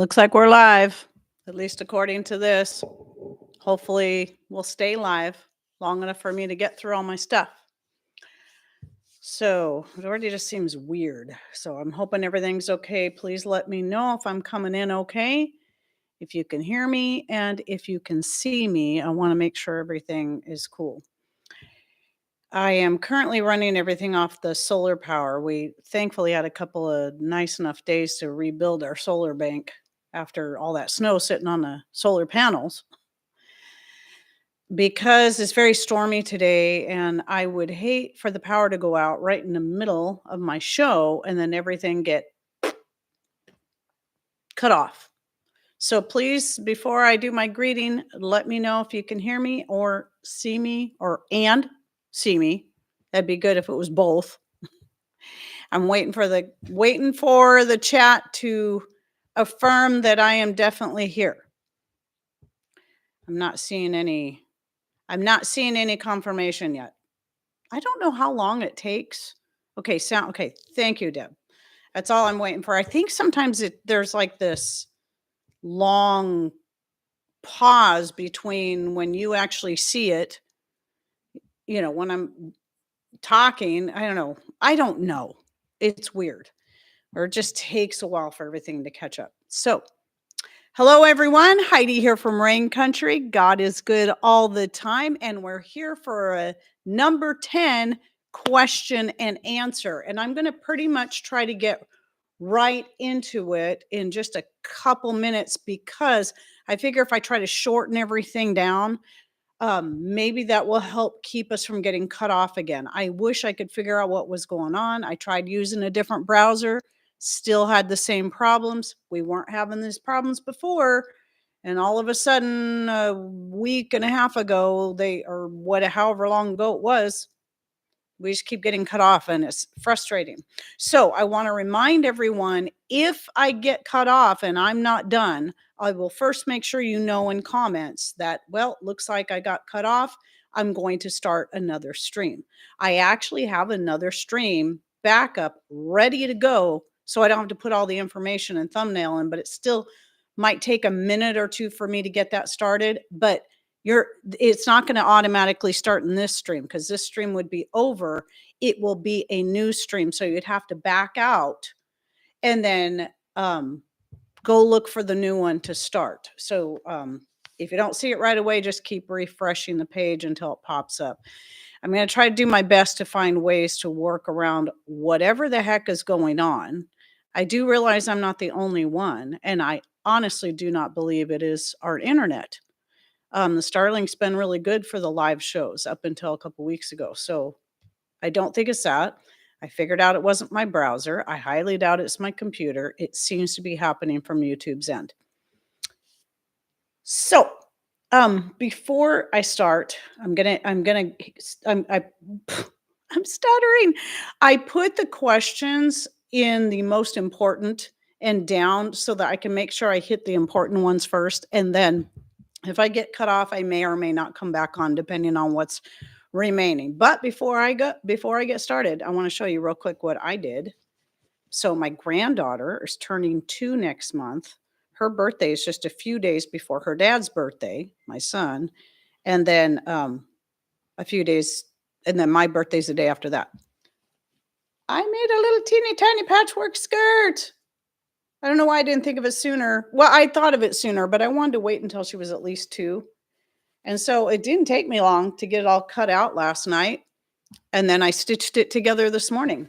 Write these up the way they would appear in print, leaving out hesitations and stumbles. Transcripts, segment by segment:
Looks like we're live, at least according to this. Hopefully, we'll stay live long enough for me to get through all my stuff. So, it already just seems weird. So, I'm hoping everything's okay. Please let me know if I'm coming in okay, if you can hear me, and if you can see me. I want to make sure everything is cool. I am currently running everything off the solar power. We thankfully had a couple of nice enough days to rebuild our solar bank after all that snow sitting on the solar panels because it's very stormy today and I would hate for the power to go out right in the middle of my show and then everything get cut off. So please, before I do my greeting, let me know if you can hear me or see me and see me. That'd be good if it was both. I'm waiting for the chat to affirm that I am definitely here. I'm not seeing any confirmation yet. I don't know how long it takes. Okay, thank you, Deb. That's all I'm waiting for. I think sometimes there's like this long pause between when you actually see it, when I'm talking. I don't know. It's weird. Or it just takes a while for everything to catch up. So, hello everyone. Heidi here from Rain Country. God is good all the time. And we're here for a number 10 question and answer. And I'm going to pretty much try to get right into it in just a couple minutes because I figure if I try to shorten everything down, maybe that will help keep us from getting cut off again. I wish I could figure out what was going on. I tried using a different browser, still had the same problems. We weren't having these problems before. And all of a sudden, a week and a half ago, however long ago it was, we just keep getting cut off and it's frustrating. So I want to remind everyone, if I get cut off and I'm not done, I will first make sure you know in comments that, well, looks like I got cut off. I'm going to start another stream. I actually have another stream backup ready to go, so I don't have to put all the information and thumbnail in, but it still might take a minute or two for me to get that started. But it's not going to automatically start in this stream because this stream would be over. It will be a new stream. So you'd have to back out and then go look for the new one to start. So if you don't see it right away, just keep refreshing the page until it pops up. I'm going to try to do my best to find ways to work around whatever the heck is going on. I do realize I'm not the only one, and I honestly do not believe it is our internet. The Starlink's been really good for the live shows up until a couple weeks ago. So I don't think it's that. I figured out it wasn't my browser. I highly doubt it's my computer. It seems to be happening from YouTube's end. So, before I start, I'm stuttering. I put the questions in the most important and down so that I can make sure I hit the important ones first, and then if I get cut off, I may or may not come back on depending on what's remaining. But before I get started, I want to show you real quick what I did. So my granddaughter is turning 2 next month. Her birthday is just a few days before her dad's birthday, my son. And then a few days, and then my birthday's the day after that. I made a little teeny tiny patchwork skirt. I don't know why I didn't think of it sooner. Well, I thought of it sooner, but I wanted to wait until she was at least 2. And so it didn't take me long to get it all cut out last night. And then I stitched it together this morning.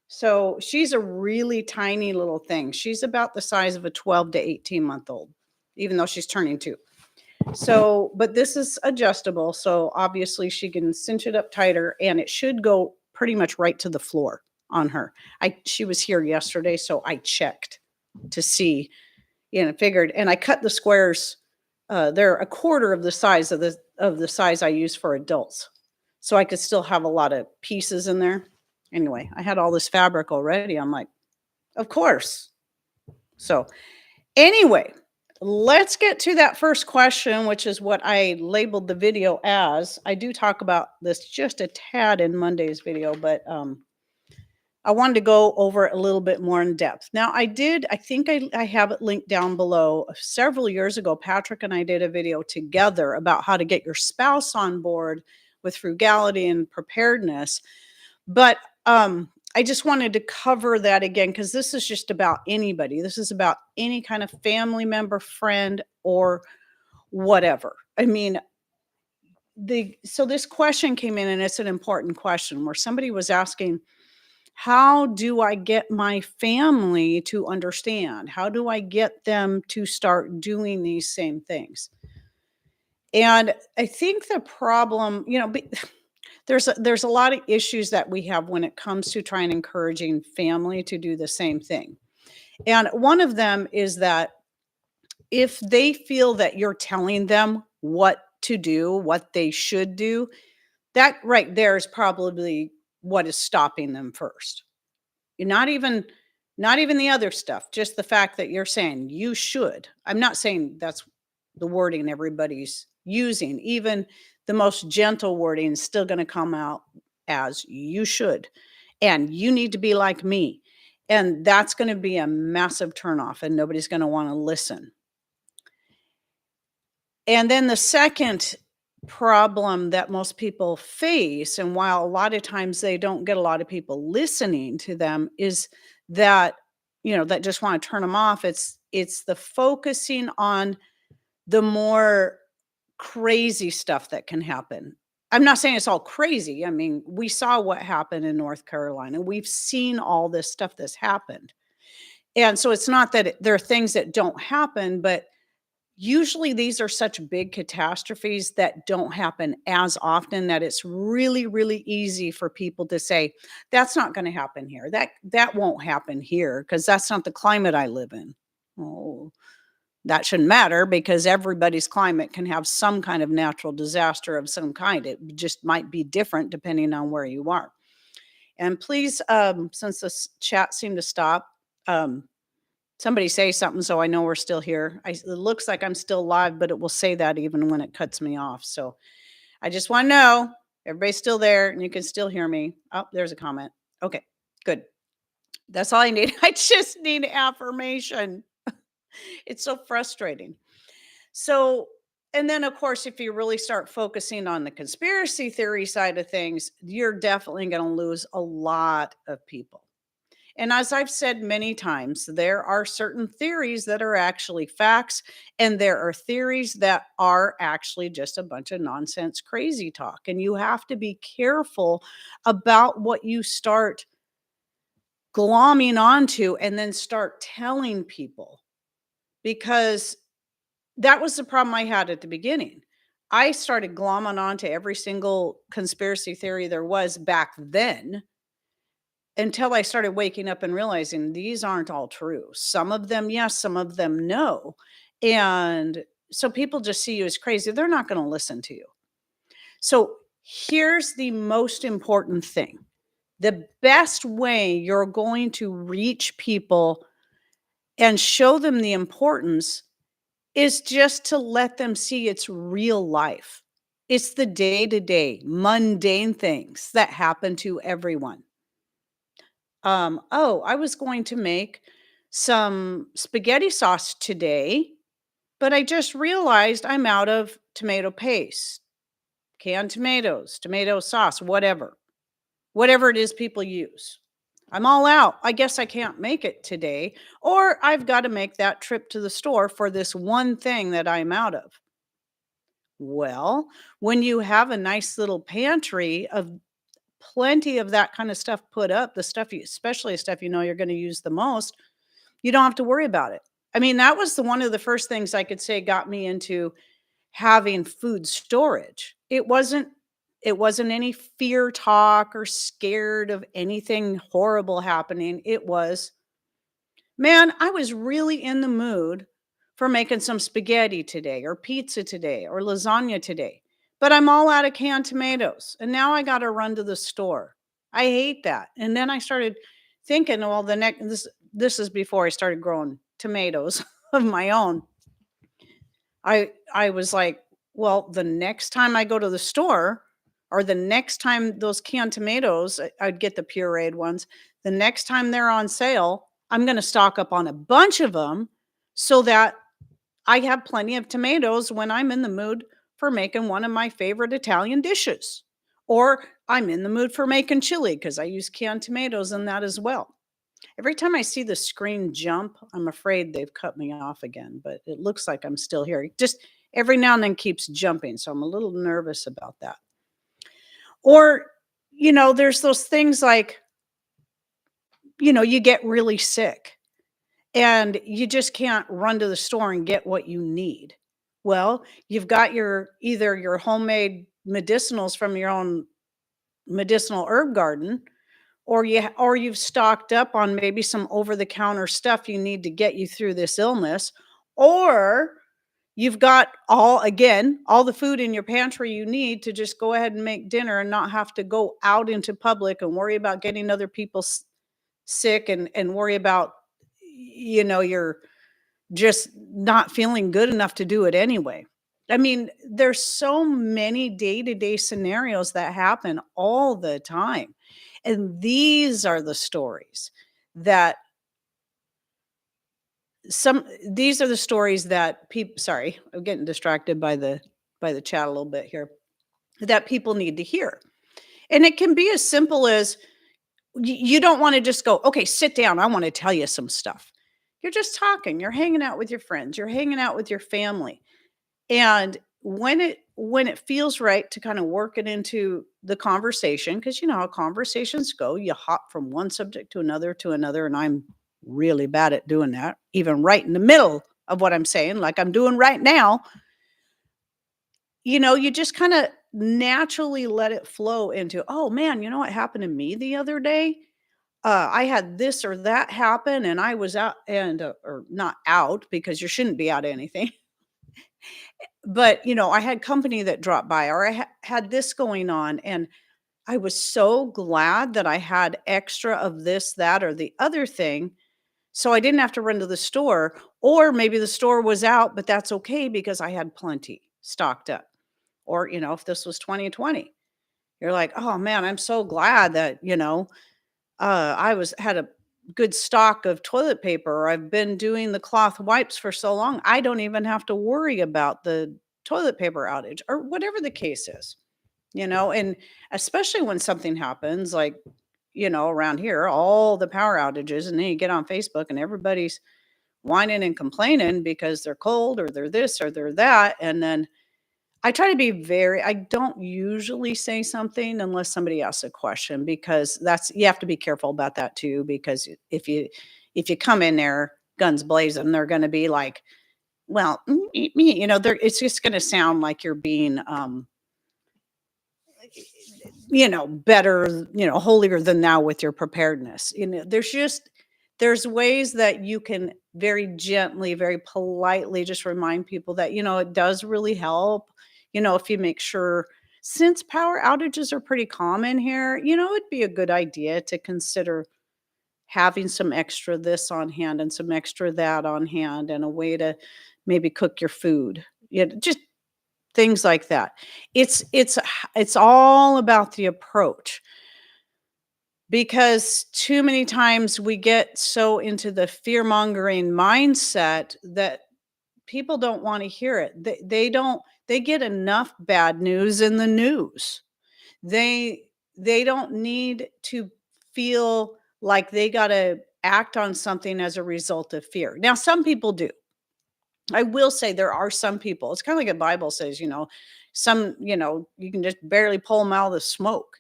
So she's a really tiny little thing. She's about the size of a 12 to 18 month old, even though she's turning 2. So, but this is adjustable. So obviously she can cinch it up tighter and it should go pretty much right to the floor on her. She was here yesterday, so I checked to see, figured, and I cut the squares. They're a quarter of the size of the size I use for adults, so I could still have a lot of pieces in there. Anyway, I had all this fabric already. I'm like, of course. So anyway, let's get to that first question, which is what I labeled the video as. I do talk about this just a tad in Monday's video, but I wanted to go over it a little bit more in depth. Now, I think I have it linked down below. Several years ago, Patrick and I did a video together about how to get your spouse on board with frugality and preparedness. But I just wanted to cover that again because this is just about anybody. This is about any kind of family member, friend, or whatever. I mean, so this question came in, and it's an important question where somebody was asking, how do I get my family to understand? How do I get them to start doing these same things? And I think the problem, there's a lot of issues that we have when it comes to trying encouraging family to do the same thing. And one of them is that if they feel that you're telling them what to do, what they should do, that right there is probably what is stopping them first. Not even not even the other stuff, just the fact that you're saying you should. I'm not saying that's the wording everybody's using. Even the most gentle wording is still going to come out as you should. And you need to be like me. And that's going to be a massive turnoff and nobody's going to want to listen. And then the second problem that most people face, and while a lot of times they don't get a lot of people listening to them, is that, that just want to turn them off. It's the focusing on the more crazy stuff that can happen. I'm not saying it's all crazy. I mean, we saw what happened in North Carolina. We've seen all this stuff that's happened. And so it's not that there are things that don't happen, but usually these are such big catastrophes that don't happen as often that it's really, really easy for people to say, that's not going to happen here. That won't happen here because that's not the climate I live in. Oh, that shouldn't matter because everybody's climate can have some kind of natural disaster of some kind. It just might be different depending on where you are. And please, since this chat seemed to stop, somebody say something so I know we're still here. It looks like I'm still live, but it will say that even when it cuts me off. So I just want to know everybody's still there and you can still hear me. Oh, there's a comment. Okay, good. That's all I need. I just need affirmation. It's so frustrating. So, and then of course, if you really start focusing on the conspiracy theory side of things, you're definitely going to lose a lot of people. And as I've said many times, there are certain theories that are actually facts, and there are theories that are actually just a bunch of nonsense, crazy talk. And you have to be careful about what you start glomming onto and then start telling people, because that was the problem I had at the beginning. I started glomming onto every single conspiracy theory there was back then until I started waking up and realizing these aren't all true. Some of them, yes, some of them, no. And so people just see you as crazy. They're not going to listen to you. So here's the most important thing. The best way you're going to reach people and show them the importance is just to let them see it's real life. It's the day-to-day mundane things that happen to everyone. Oh, I was going to make some spaghetti sauce today, but I just realized I'm out of tomato paste, canned tomatoes, tomato sauce, whatever it is people use. I'm all out. I guess I can't make it today, or I've got to make that trip to the store for this one thing that I'm out of. Well, when you have a nice little pantry of plenty of that kind of stuff put up, the stuff you, especially stuff you're going to use the most, you don't have to worry about it. I mean, that was one of the first things I could say got me into having food storage. It wasn't any fear talk or scared of anything horrible happening. It was, man, I was really in the mood for making some spaghetti today or pizza today or lasagna today, but I'm all out of canned tomatoes and now I got to run to the store. I hate that. And then I started thinking, well, this is before I started growing tomatoes of my own. I was like, well, the next time I go to the store, or the next time those canned tomatoes, I'd get the pureed ones. The next time they're on sale, I'm going to stock up on a bunch of them so that I have plenty of tomatoes when I'm in the mood for making one of my favorite Italian dishes. Or I'm in the mood for making chili because I use canned tomatoes in that as well. Every time I see the screen jump, I'm afraid they've cut me off again, but it looks like I'm still here. It just every now and then keeps jumping. So I'm a little nervous about that. Or, there's those things like, you get really sick and you just can't run to the store and get what you need. Well, you've got either your homemade medicinals from your own medicinal herb garden, or you've stocked up on maybe some over the counter stuff you need to get you through this illness, or you've got all the food in your pantry you need to just go ahead and make dinner and not have to go out into public and worry about getting other people sick and worry about you're just not feeling good enough to do it anyway. I mean, there's so many day-to-day scenarios that happen all the time. And that these are the stories that people sorry, I'm getting distracted by the chat a little bit here, that people need to hear. And it can be as simple as you don't want to just go, okay, sit down. I want to tell you some stuff. You're just talking, you're hanging out with your friends, you're hanging out with your family. And when it feels right to kind of work it into the conversation, because you know how conversations go, you hop from one subject to another, and I'm really bad at doing that, even right in the middle of what I'm saying, like I'm doing right now. You just kind of naturally let it flow into, oh man, you know what happened to me the other day? I had this or that happen, and I was out or not out because you shouldn't be out of anything. But, I had company that dropped by, or I had this going on, and I was so glad that I had extra of this, that, or the other thing, so I didn't have to run to the store, or maybe the store was out, but that's okay because I had plenty stocked up. Or, if this was 2020, you're like, "Oh, man, I'm so glad that, I had a good stock of toilet paper, or I've been doing the cloth wipes for so long, I don't even have to worry about the toilet paper outage," or whatever the case is, and especially when something happens, like, around here, all the power outages, and then you get on Facebook and everybody's whining and complaining because they're cold or they're this or they're that. And then I don't usually say something unless somebody asks a question, because you have to be careful about that too, because if you come in there guns blazing, they're going to be like, well, it's just going to sound like you're being, better, holier than thou with your preparedness. There's ways that you can very gently, very politely just remind people that, it does really help, if you make sure, since power outages are pretty common here, it'd be a good idea to consider having some extra this on hand and some extra that on hand, and a way to maybe cook your food. Just things like that. It's all about the approach, because too many times we get so into the fear-mongering mindset that people don't wanna hear it. They get enough bad news in the news. They they don't need to feel like they gotta act on something as a result of fear. Now, some people do. I will say there are some people, it's kinda like the Bible says, you can just barely pull them out of the smoke,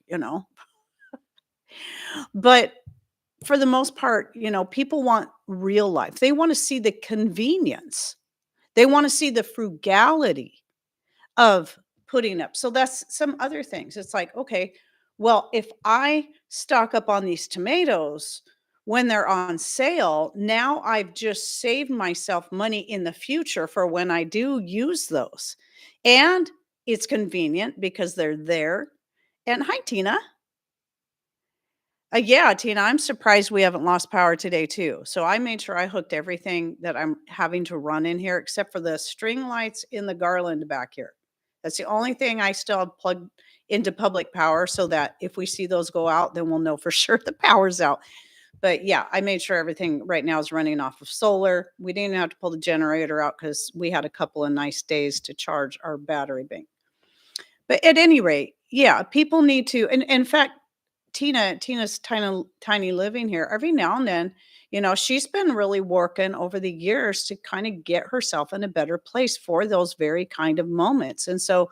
But for the most part, people want real life. They wanna see the convenience. They wanna see the frugality of putting up. So that's some other things. It's like, okay, well, if I stock up on these tomatoes when they're on sale, now I've just saved myself money in the future for when I do use those. And it's convenient because they're there. And hi, Tina. Yeah, Tina, I'm surprised we haven't lost power today too. So I made sure I hooked everything that I'm having to run in here, except for the string lights in the garland back here. That's the only thing I still have plugged into public power so that if we see those go out, then we'll know for sure the power's out. But yeah, I made sure everything right now is running off of solar. We didn't have to pull the generator out because we had a couple of nice days to charge our battery bank. But at any rate, yeah, people need to, and in fact, Tina's tiny living here. Every now and then, she's been really working over the years to kind of get herself in a better place for those very kind of moments. And so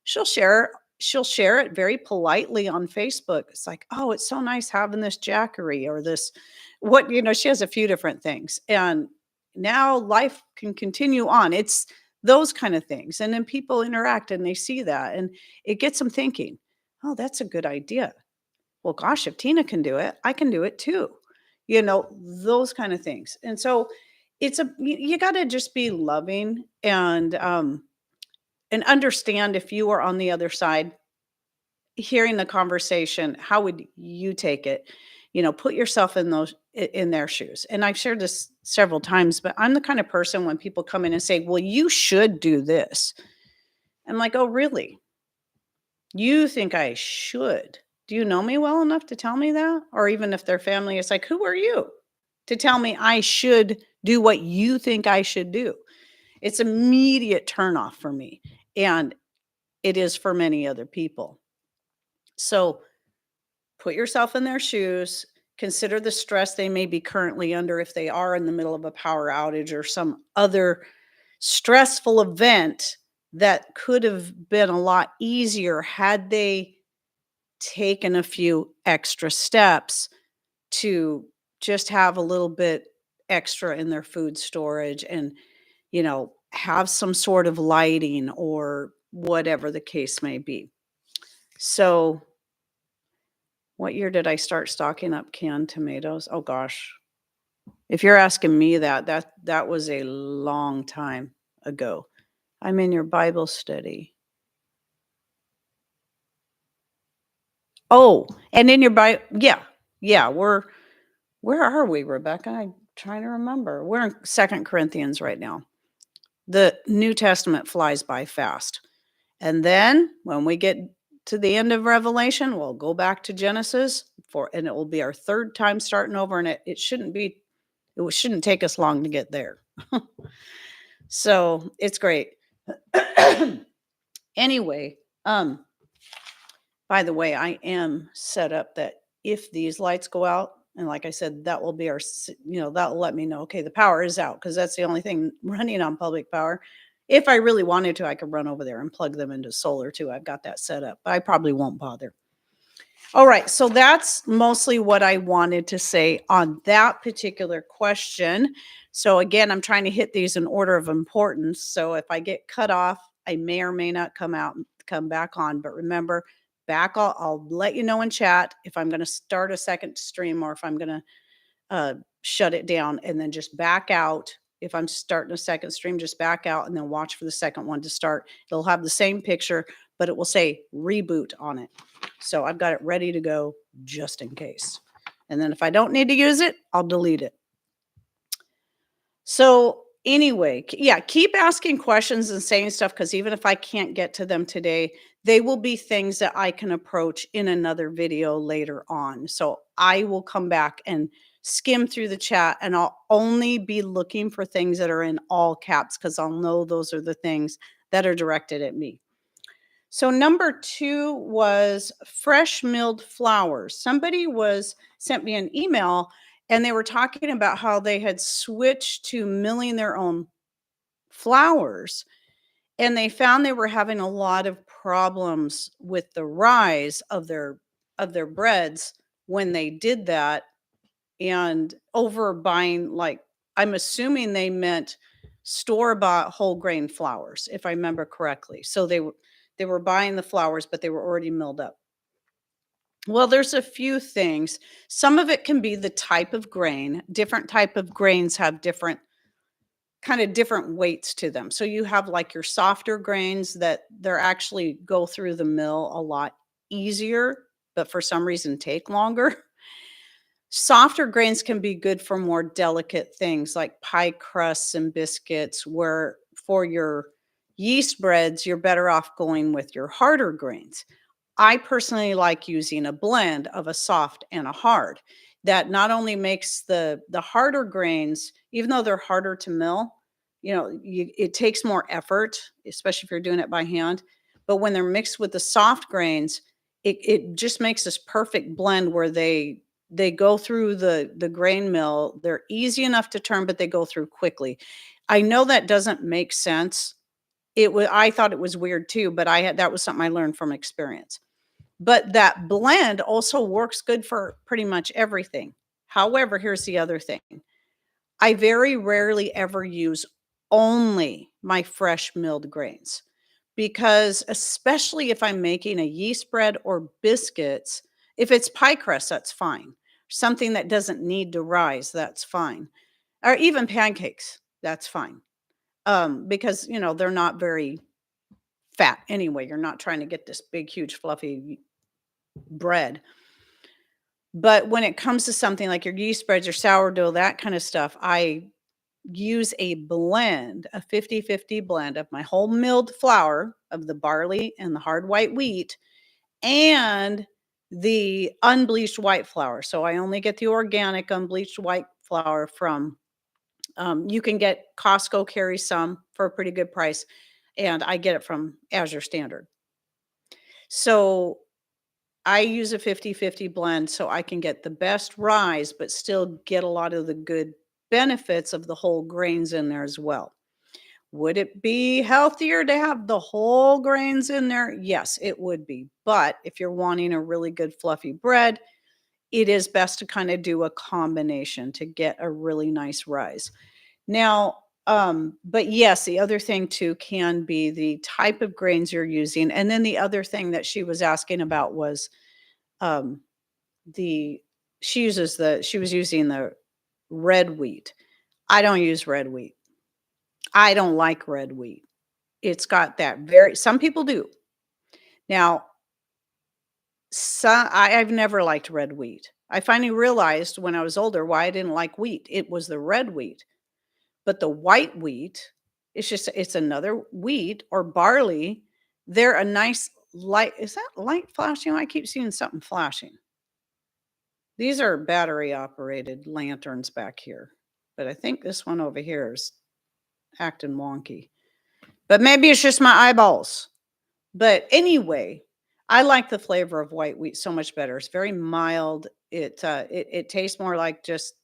she'll share she'll share it very politely on Facebook. It's like, "Oh, it's so nice having this jackery or this," she has a few different things. And now life can continue on. It's those kind of things. And then people interact and they see that and it gets them thinking, "Oh, that's a good idea. Well, gosh, if Tina can do it, I can do it too." Those kind of things. And so you got to just be loving and understand if you were on the other side hearing the conversation, how would you take it? Put yourself in their shoes. And I've shared this several times, but I'm the kind of person when people come in and say, "Well, you should do this." I'm like, "Oh, really? You think I should? Do you know me well enough to tell me that?" Or even if their family is like, "Who are you to tell me I should do what you think I should do?" It's immediate turnoff for me. And it is for many other people. So put yourself in their shoes, consider the stress they may be currently under if they are in the middle of a power outage or some other stressful event that could have been a lot easier had they taken a few extra steps to just have a little bit extra in their food storage and, have some sort of lighting or whatever the case may be. So, what year did I start stocking up canned tomatoes? Oh gosh. If you're asking me that was a long time ago. I'm in your Bible study. Oh, and in your Bible, yeah. Yeah, where are we, Rebecca? I'm trying to remember. We're in Second Corinthians right now. The New Testament flies by fast. And then when we get to the end of Revelation, we'll go back to Genesis and it will be our third time starting over. And it shouldn't take us long to get there. So it's great. Anyway, by the way, I am set up that if these lights go out, and like I said, that will be that'll let me know, okay, the power is out because that's the only thing running on public power. If I really wanted to, I could run over there and plug them into solar too. I've got that set up, but I probably won't bother. All right, so that's mostly what I wanted to say on that particular question. So again, I'm trying to hit these in order of importance. So if I get cut off, I may or may not come back on. But remember, I'll let you know in chat if I'm going to start a second stream or if I'm going to shut it down and then just back out. If I'm starting a second stream, just back out and then watch for the second one to start. It'll have the same picture, but it will say reboot on it. So I've got it ready to go just in case. And then if I don't need to use it, I'll delete it. So anyway, yeah, keep asking questions and saying stuff because even if I can't get to them today, they will be things that I can approach in another video later on. So I will come back and skim through the chat and I'll only be looking for things that are in all caps because I'll know those are the things that are directed at me. So number 2 was fresh milled flowers. Somebody sent me an email and they were talking about how they had switched to milling their own flowers and they found they were having a lot of problems with the rise of their breads when they did that and over buying, like, I'm assuming they meant store-bought whole grain flours, if I remember correctly. So they were buying the flours, but they were already milled up. Well, there's a few things. Some of it can be the type of grain. Different type of grains have different weights to them. So you have like your softer grains that they're actually go through the mill a lot easier, but for some reason take longer. Softer grains can be good for more delicate things like pie crusts and biscuits, where for your yeast breads, you're better off going with your harder grains. I personally like using a blend of a soft and a hard that not only makes the harder grains, even though they're harder to mill, it takes more effort, especially if you're doing it by hand. But when they're mixed with the soft grains, it just makes this perfect blend where they go through the grain mill. They're easy enough to turn, but they go through quickly. I know that doesn't make sense. I thought it was weird too, but that was something I learned from experience. But that blend also works good for pretty much everything. However, here's the other thing. I very rarely ever use only my fresh milled grains because, especially if I'm making a yeast bread or biscuits, if it's pie crust, that's fine. Something that doesn't need to rise, that's fine. Or even pancakes, that's fine. Because, they're not very fat anyway. You're not trying to get this big, huge, fluffy bread. But when it comes to something like your yeast spreads, your sourdough, that kind of stuff, I use a blend, a 50-50 blend of my whole milled flour of the barley and the hard white wheat and the unbleached white flour. So I only get the organic unbleached white flour from you can get Costco carries some for a pretty good price, and I get it from Azure Standard. So I use a 50-50 blend so I can get the best rise, but still get a lot of the good benefits of the whole grains in there as well. Would it be healthier to have the whole grains in there? Yes, it would be. But if you're wanting a really good fluffy bread, it is best to kind of do a combination to get a really nice rise. Now, but yes, the other thing too can be the type of grains you're using. And then the other thing that she was asking about was um, the she was using the red wheat. I don't use red wheat. I don't like red wheat. It's got that some people do. Now, I've never liked red wheat. I finally realized when I was older why I didn't like wheat. It was the red wheat. But the white wheat, it's another wheat or barley. They're a nice light. Is that light flashing? I keep seeing something flashing. These are battery operated lanterns back here, but I think this one over here is acting wonky. But maybe it's just my eyeballs. But anyway, I like the flavor of white wheat so much better. It's very mild. It tastes more like just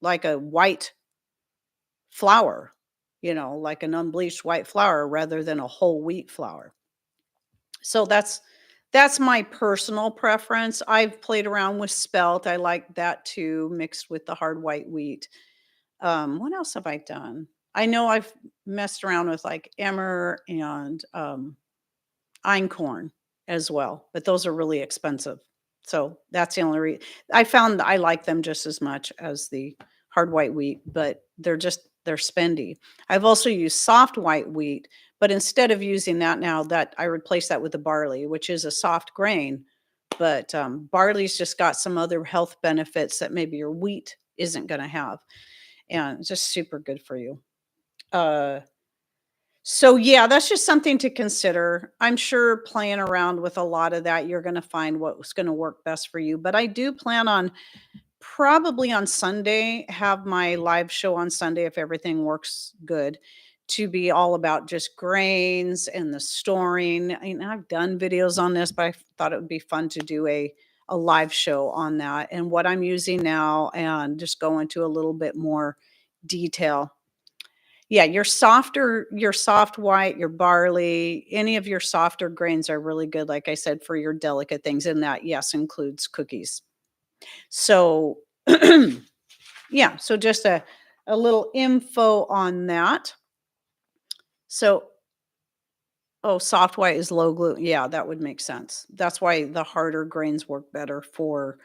like a white flour, like an unbleached white flour rather than a whole wheat flour. So that's my personal preference. I've played around with spelt. I like that too, mixed with the hard white wheat. What else have I done? I know I've messed around with like emmer and einkorn as well, but those are really expensive. So that's the only reason I found that I like them just as much as the hard white wheat, but they're spendy. I've also used soft white wheat, but instead of using that now, that I replace that with the barley, which is a soft grain, but barley's just got some other health benefits that maybe your wheat isn't going to have, and it's just super good for you. Uh, so yeah, that's just something to consider. I'm sure playing around with a lot of that, you're going to find what's going to work best for you. But I do plan on probably on Sunday have my live show on Sunday if everything works good to be all about just grains and the storing. I've done videos on this, but I thought it would be fun to do a live show on that and what I'm using now and just go into a little bit more detail. Yeah, your soft white, your barley, any of your softer grains are really good, like I said, for your delicate things, and that, yes, includes cookies. So, yeah, so just a little info on that. So oh, soft white is low gluten. Yeah, that would make sense. That's why the harder grains work better for,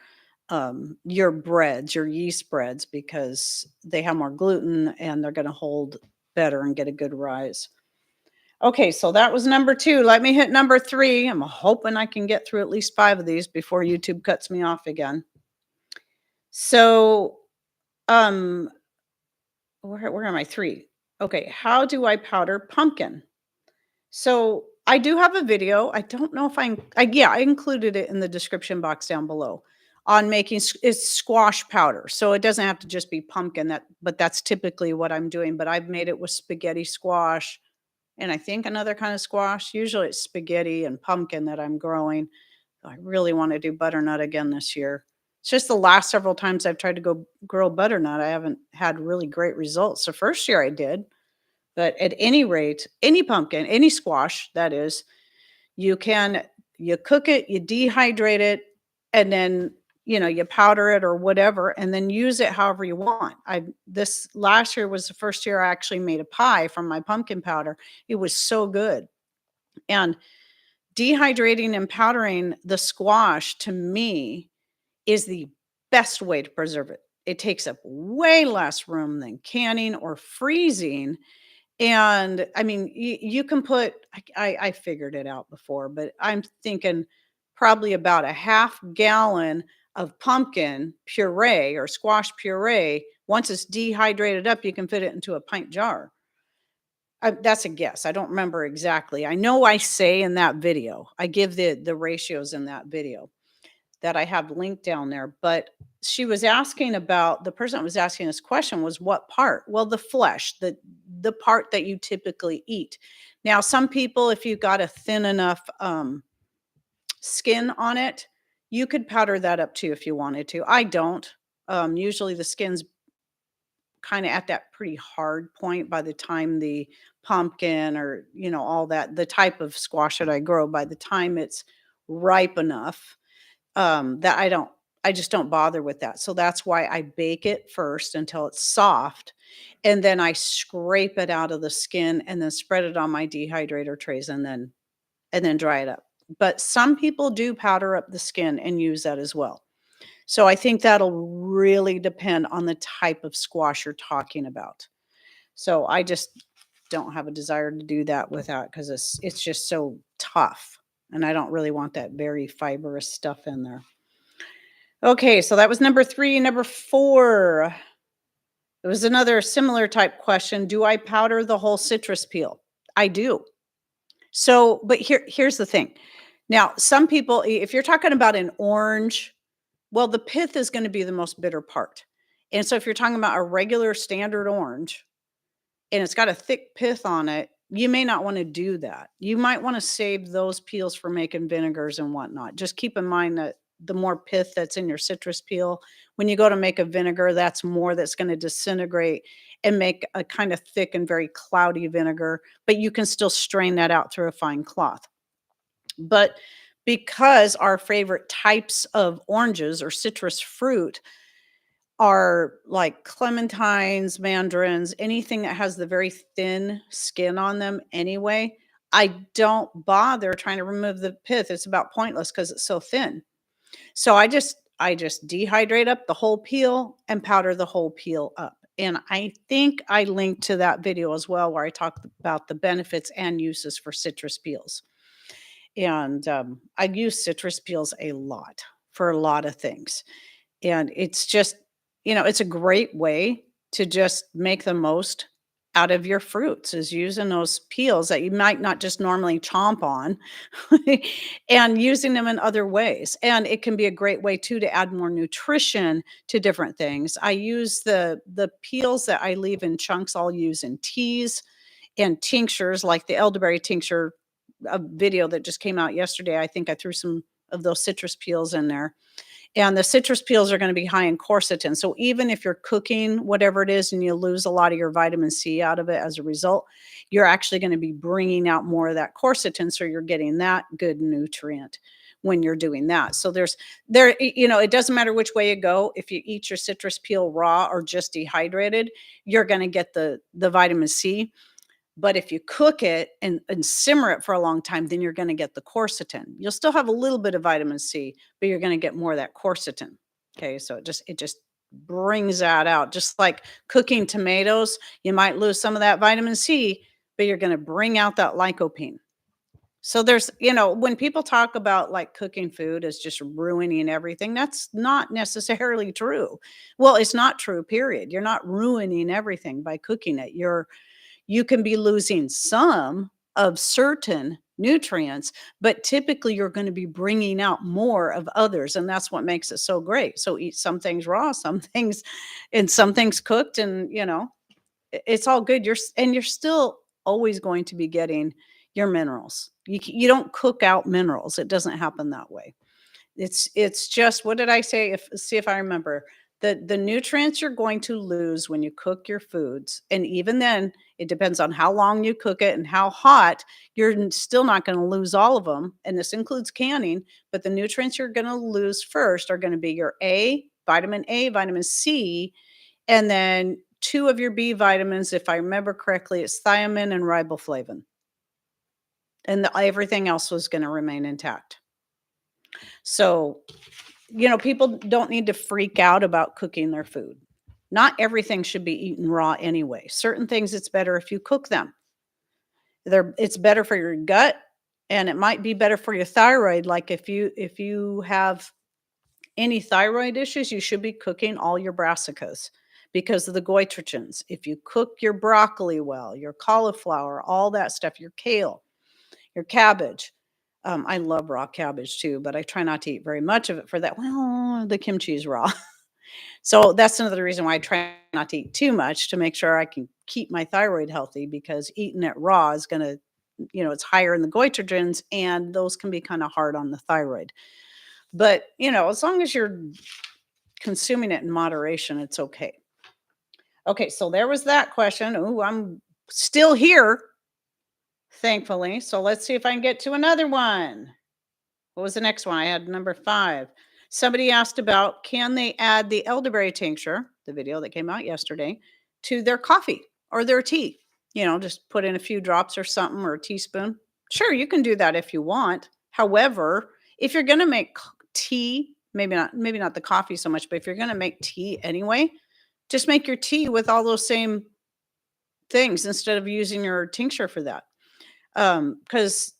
your breads, your yeast breads, because they have more gluten and they're gonna hold better and get a good rise. Okay, so that was number 2. Let me hit number 3. I'm hoping I can get through at least 5 of these before YouTube cuts me off again. So, um, where am I? 3. Okay, how do I powder pumpkin? So I do have a video. I don't know if yeah, I included it in the description box down below on making it's squash powder. So it doesn't have to just be pumpkin but that's typically what I'm doing, but I've made it with spaghetti squash and I think another kind of squash. Usually it's spaghetti and pumpkin that I'm growing. I really want to do butternut again this year. It's just the last several times I've tried to go grow butternut, I haven't had really great results. The first year I did, but at any rate, any pumpkin, any squash, that is, you can you cook it, you dehydrate it, and then, you powder it or whatever, and then use it however you want. I This last year was the first year I actually made a pie from my pumpkin powder. It was so good. And dehydrating and powdering the squash to me is the best way to preserve it. It takes up way less room than canning or freezing, and I mean, you can put I figured it out before, but I'm thinking probably about a half gallon of pumpkin puree or squash puree. Once it's dehydrated up, you can fit it into a pint jar. That's a guess. I don't remember exactly. I know I say in that video, I give the ratios in that video that I have linked down there. But she was asking about the person that was asking this question was what part? Well, the flesh, the part that you typically eat. Now, some people, if you've got a thin enough skin on it, you could powder that up too if you wanted to. I don't. Usually the skin's kind of at that pretty hard point by the time the pumpkin or all that the type of squash that I grow by the time it's ripe enough that I just don't bother with that. So that's why I bake it first until it's soft, and then I scrape it out of the skin and then spread it on my dehydrator trays and then dry it up. But some people do powder up the skin and use that as well. So I think that'll really depend on the type of squash you're talking about. So I just don't have a desire to do that with that because it's just so tough, and I don't really want that very fibrous stuff in there. Okay, so that was number 3. Number 4, it was another similar type question. Do I powder the whole citrus peel? I do. So, but here's the thing. Now, some people, if you're talking about an orange, well, the pith is going to be the most bitter part. And so if you're talking about a regular standard orange and it's got a thick pith on it, you may not want to do that. You might want to save those peels for making vinegars and whatnot. Just keep in mind that the more pith that's in your citrus peel, when you go to make a vinegar, that's more that's going to disintegrate and make a kind of thick and very cloudy vinegar, but you can still strain that out through a fine cloth. But because our favorite types of oranges or citrus fruit are like clementines, mandarins, anything that has the very thin skin on them anyway, I don't bother trying to remove the pith. It's about pointless because it's so thin. So I just dehydrate up the whole peel and powder the whole peel up. And I think I linked to that video as well where I talked about the benefits and uses for citrus peels. And I use citrus peels a lot for a lot of things. And it's just, it's a great way to just make the most out of your fruits is using those peels that you might not just normally chomp on and using them in other ways. And it can be a great way too to add more nutrition to different things. I use the peels that I leave in chunks, I'll use in teas and tinctures like the elderberry tincture, a video that just came out yesterday. I think I threw some of those citrus peels in there. And the citrus peels are going to be high in quercetin. So even if you're cooking whatever it is and you lose a lot of your vitamin C out of it as a result, you're actually going to be bringing out more of that quercetin. So you're getting that good nutrient when you're doing that. So it doesn't matter which way you go. If you eat your citrus peel raw or just dehydrated, you're going to get the vitamin C. But if you cook it and simmer it for a long time, then you're gonna get the quercetin. You'll still have a little bit of vitamin C, but you're gonna get more of that quercetin. Okay, so it just brings that out. Just like cooking tomatoes, you might lose some of that vitamin C, but you're gonna bring out that lycopene. So when people talk about like cooking food as just ruining everything, that's not necessarily true. Well, it's not true, period. You're not ruining everything by cooking it. You can be losing some, of certain nutrients, but typically you're going to be bringing out more of others. And that's what makes it so great. So eat some things raw, some things, and some things cooked. And, it's all good. And you're still always going to be getting your minerals. You don't cook out minerals. It doesn't happen that way. It's just, what did I say? If See if I remember. The nutrients you're going to lose when you cook your foods, and even then, it depends on how long you cook it and how hot, still not gonna lose all of them, and this includes canning, but the nutrients you're gonna lose first are gonna be your A, vitamin C, and then 2 of your B vitamins, if I remember correctly, it's thiamine and riboflavin, and everything else was gonna remain intact. So, people don't need to freak out about cooking their food. Not everything should be eaten raw anyway. Certain things, it's better if you cook them. It's better for your gut, and it might be better for your thyroid. Like if you have any thyroid issues, you should be cooking all your brassicas because of the goitrogens. If you cook your broccoli well, your cauliflower, all that stuff, your kale, your cabbage. I love raw cabbage too, but I try not to eat very much of it for that. Well, the kimchi is raw. So that's another reason why I try not to eat too much, to make sure I can keep my thyroid healthy, because eating it raw is going to, it's higher in the goitrogens, and those can be kind of hard on the thyroid. But, as long as you're consuming it in moderation, it's okay. Okay, so there was that question. Oh, I'm still here, thankfully. So let's see if I can get to another one. What was the next one? I had number 5. Somebody asked about, can they add the elderberry tincture, the video that came out yesterday, to their coffee or their tea? Just put in a few drops or something, or a teaspoon. Sure, you can do that if you want. However, if you're going to make tea, maybe not the coffee so much, but if you're going to make tea anyway, just make your tea with all those same things instead of using your tincture for that. Because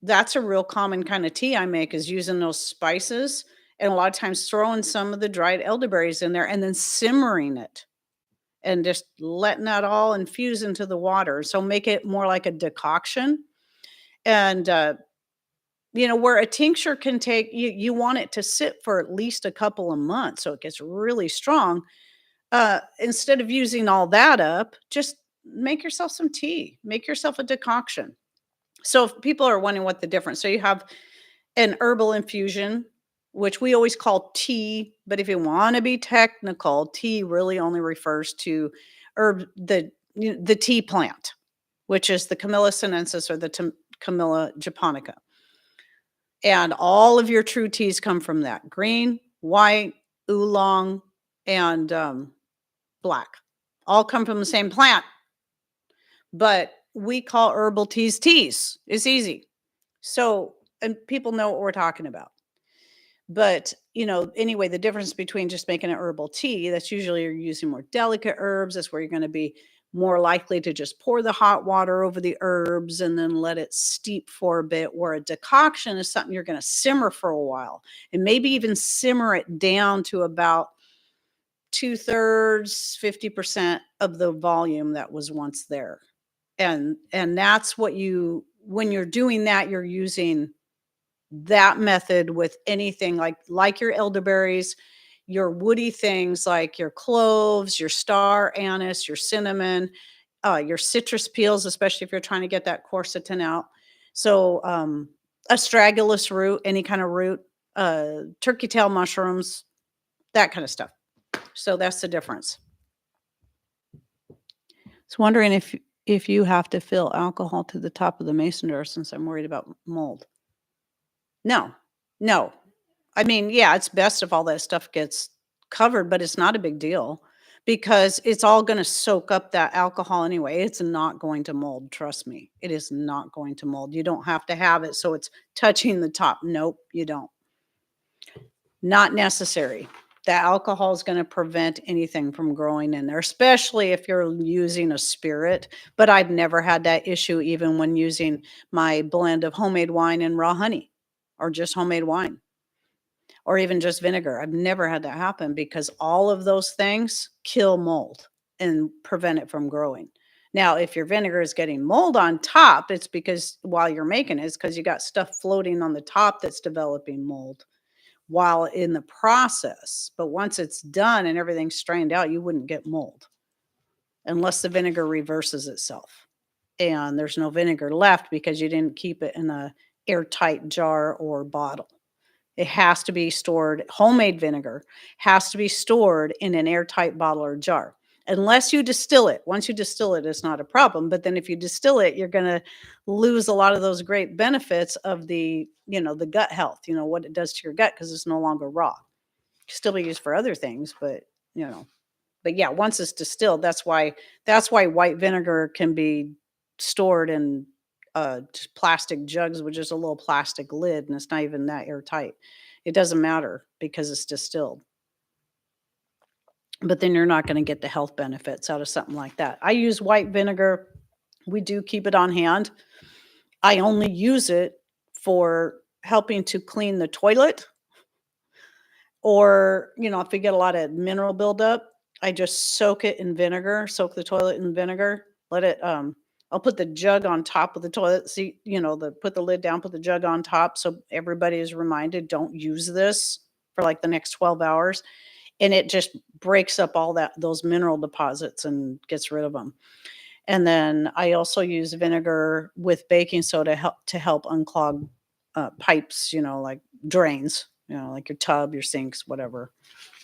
that's a real common kind of tea I make, is using those spices, and a lot of times throwing some of the dried elderberries in there and then simmering it and just letting that all infuse into the water. So make it more like a decoction. And where a tincture can take, you want it to sit for at least a couple of months so it gets really strong. Instead of using all that up, just make yourself some tea, make yourself a decoction. So if people are wondering what the difference, so you have an herbal infusion, which we always call tea, but if you want to be technical, tea really only refers to the tea plant, which is the Camellia sinensis or the Camellia japonica. And all of your true teas come from that: green, white, oolong, and black. All come from the same plant. But we call herbal teas teas. It's easy. So, and people know what we're talking about. But, anyway, the difference between just making an herbal tea, that's usually you're using more delicate herbs. That's where you're going to be more likely to just pour the hot water over the herbs and then let it steep for a bit. Where a decoction is something you're going to simmer for a while, and maybe even simmer it down to about 2/3, 50% of the volume that was once there. And that's what when you're doing that, you're using that method with anything like your elderberries, your woody things like your cloves, your star anise, your cinnamon, your citrus peels, especially if you're trying to get that quercetin out. So, astragalus root, any kind of root, turkey tail mushrooms, that kind of stuff. So that's the difference. I was wondering if you have to fill alcohol to the top of the mason jar, since I'm worried about mold. No, no. I mean, yeah, it's best if all that stuff gets covered, but it's not a big deal because it's all going to soak up that alcohol anyway. It's not going to mold. Trust me. It is not going to mold. You don't have to have it so it's touching the top. Nope, you don't. Not necessary. The alcohol is going to prevent anything from growing in there, especially if you're using a spirit. But I've never had that issue even when using my blend of homemade wine and raw honey, or just homemade wine, or even just vinegar. I've never had that happen because all of those things kill mold and prevent it from growing. Now, if your vinegar is getting mold on top, it's because while you're making it's because you got stuff floating on the top that's developing mold while in the process. But once it's done and everything's strained out, you wouldn't get mold unless the vinegar reverses itself. And there's no vinegar left because you didn't keep it in a airtight jar or bottle. It has to be stored, homemade vinegar has to be stored in an airtight bottle or jar. Unless you distill it. Once you distill it, it's not a problem. But then if you distill it, you're going to lose a lot of those great benefits of the gut health, what it does to your gut because it's no longer raw. Still be used for other things, you know, but yeah, once it's distilled, that's why white vinegar can be stored in just plastic jugs with just a little plastic lid, and it's not even that airtight. It doesn't matter because it's distilled. But then you're not going to get the health benefits out of something like that. I use white vinegar. We do keep it on hand. I only use it for helping to clean the toilet, or, if we get a lot of mineral buildup, I just soak it in vinegar, soak the toilet in vinegar, let it, I'll put the jug on top of the toilet seat, put the lid down, put the jug on top. So everybody is reminded, don't use this for like the next 12 hours. And it just breaks up all those mineral deposits and gets rid of them. And then I also use vinegar with baking soda to help unclog pipes, like drains, like your tub, your sinks, whatever.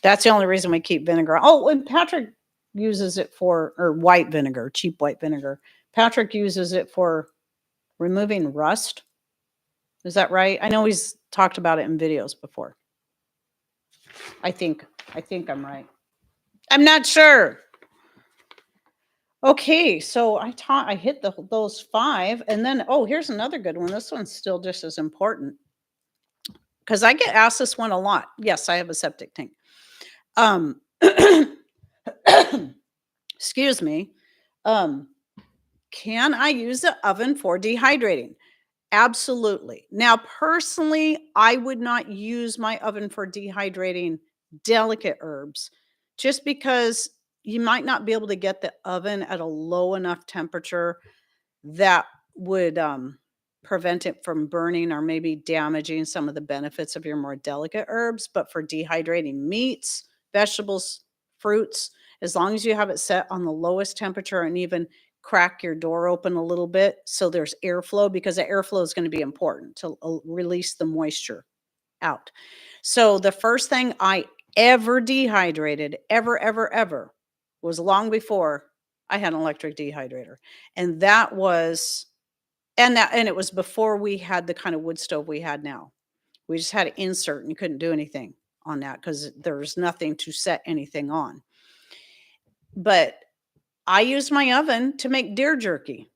That's the only reason we keep vinegar. Oh, and Patrick uses it or white vinegar, cheap white vinegar. Patrick uses it for removing rust. Is that right? I know he's talked about it in videos before. I think I'm right. I'm not sure. Okay, so I hit those 5, and then here's another good one. This one's still just as important because I get asked this one a lot. Yes, I have a septic tank. Um, excuse me. Can I use the oven for dehydrating? Absolutely. Now, personally, I would not use my oven for dehydrating delicate herbs just because you might not be able to get the oven at a low enough temperature that would prevent it from burning or maybe damaging some of the benefits of your more delicate herbs. But for dehydrating meats, vegetables, fruits, as long as you have it set on the lowest temperature and even crack your door open a little bit so there's airflow, because the airflow is going to be important to release the moisture out. So the first thing I ever dehydrated, ever, was long before I had an electric dehydrator. And that was and it was before we had the kind of wood stove we had now. We just had to insert and you couldn't do anything on that because there's nothing to set anything on. But I used my oven to make deer jerky.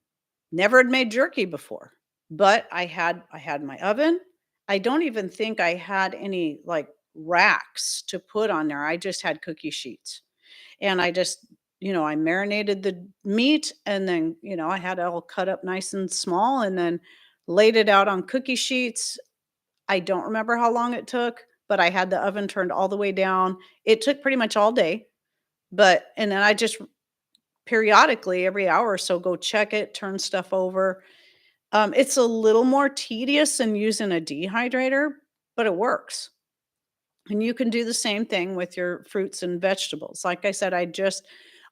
Never had made jerky before, but I had my oven. I don't even think I had any like racks to put on there. I just had cookie sheets. And I just, I marinated the meat, and then, I had it all cut up nice and small and then laid it out on cookie sheets. I don't remember how long it took, but I had the oven turned all the way down. It took pretty much all day. And then I just periodically every hour or so go check it, turn stuff over. It's a little more tedious than using a dehydrator, but it works. And you can do the same thing with your fruits and vegetables. Like I said,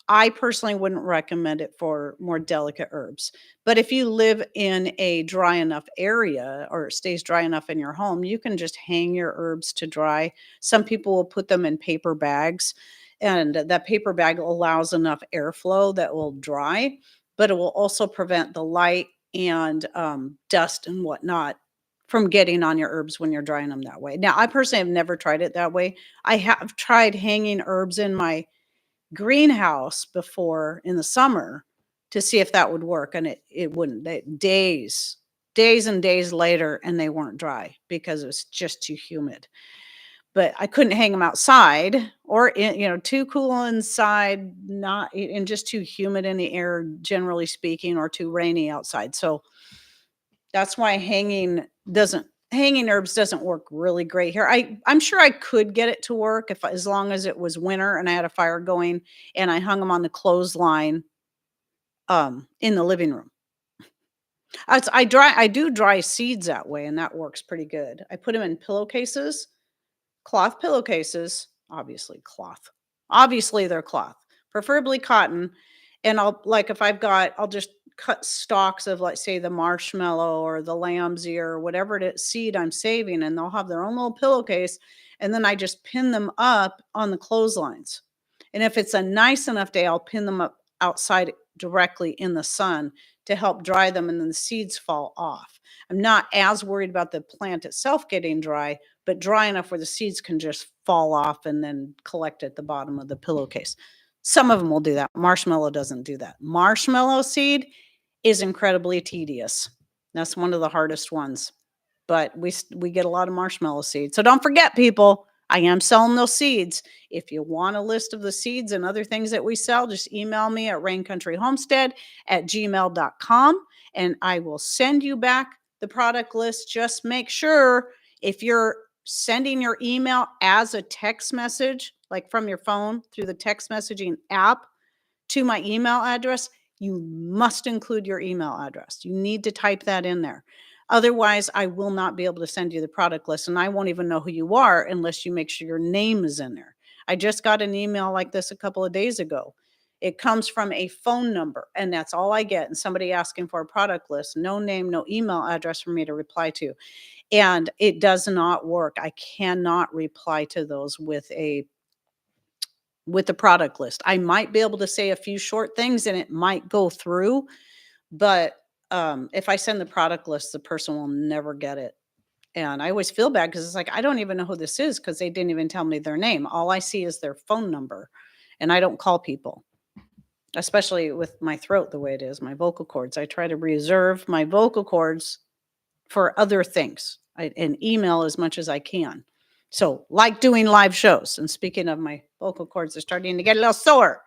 I personally wouldn't recommend it for more delicate herbs. But if you live in a dry enough area or it stays dry enough in your home, you can just hang your herbs to dry. Some people will put them in paper bags, and that paper bag allows enough airflow that will dry, but it will also prevent the light and dust and whatnot from getting on your herbs when you're drying them that way. Now, I personally have never tried it that way. I have tried hanging herbs in my greenhouse before in the summer to see if that would work, and it wouldn't. Days and days later, and they weren't dry because it was just too humid. But I couldn't hang them outside or too cool inside, not and just too humid in the air, generally speaking, or too rainy outside. So that's why hanging herbs doesn't work really great here. I'm sure I could get it to work as long as it was winter and I had a fire going and I hung them on the clothesline in the living room. I do dry seeds that way, and that works pretty good. I put them in pillowcases, cloth pillowcases, obviously cloth. Obviously, they're cloth, preferably cotton. And if I'll just cut stalks of, let's say, the marshmallow or the lamb's ear or whatever it is, seed I'm saving, and they'll have their own little pillowcase. And then I just pin them up on the clotheslines. And if it's a nice enough day, I'll pin them up outside directly in the sun to help dry them, and then the seeds fall off. I'm not as worried about the plant itself getting dry, but dry enough where the seeds can just fall off and then collect at the bottom of the pillowcase. Some of them will do that. Marshmallow doesn't do that. Marshmallow seed is incredibly tedious. That's one of the hardest ones. But we get a lot of marshmallow seeds. So don't forget, people, I am selling those seeds. If you want a list of the seeds and other things that we sell, just email me at raincountryhomestead@gmail.com, and I will send you back the product list. Just make sure, if you're sending your email as a text message, like from your phone through the text messaging app to my email address, you must include your email address. You need to type that in there. Otherwise, I will not be able to send you the product list, and I won't even know who you are unless you make sure your name is in there. I just got an email like this a couple of days ago. It comes from a phone number, and that's all I get. And somebody asking for a product list, no name, no email address for me to reply to. And it does not work. I cannot reply to those with the product list. I might be able to say a few short things and it might go through, but if I send the product list, the person will never get it. And I always feel bad because it's like, I don't even know who this is because they didn't even tell me their name. All I see is their phone number, and I don't call people, especially with my throat the way it is, my vocal cords. I try to reserve my vocal cords for other things and email as much as I can. So, like doing live shows. And speaking of, my vocal cords are starting to get a little sore.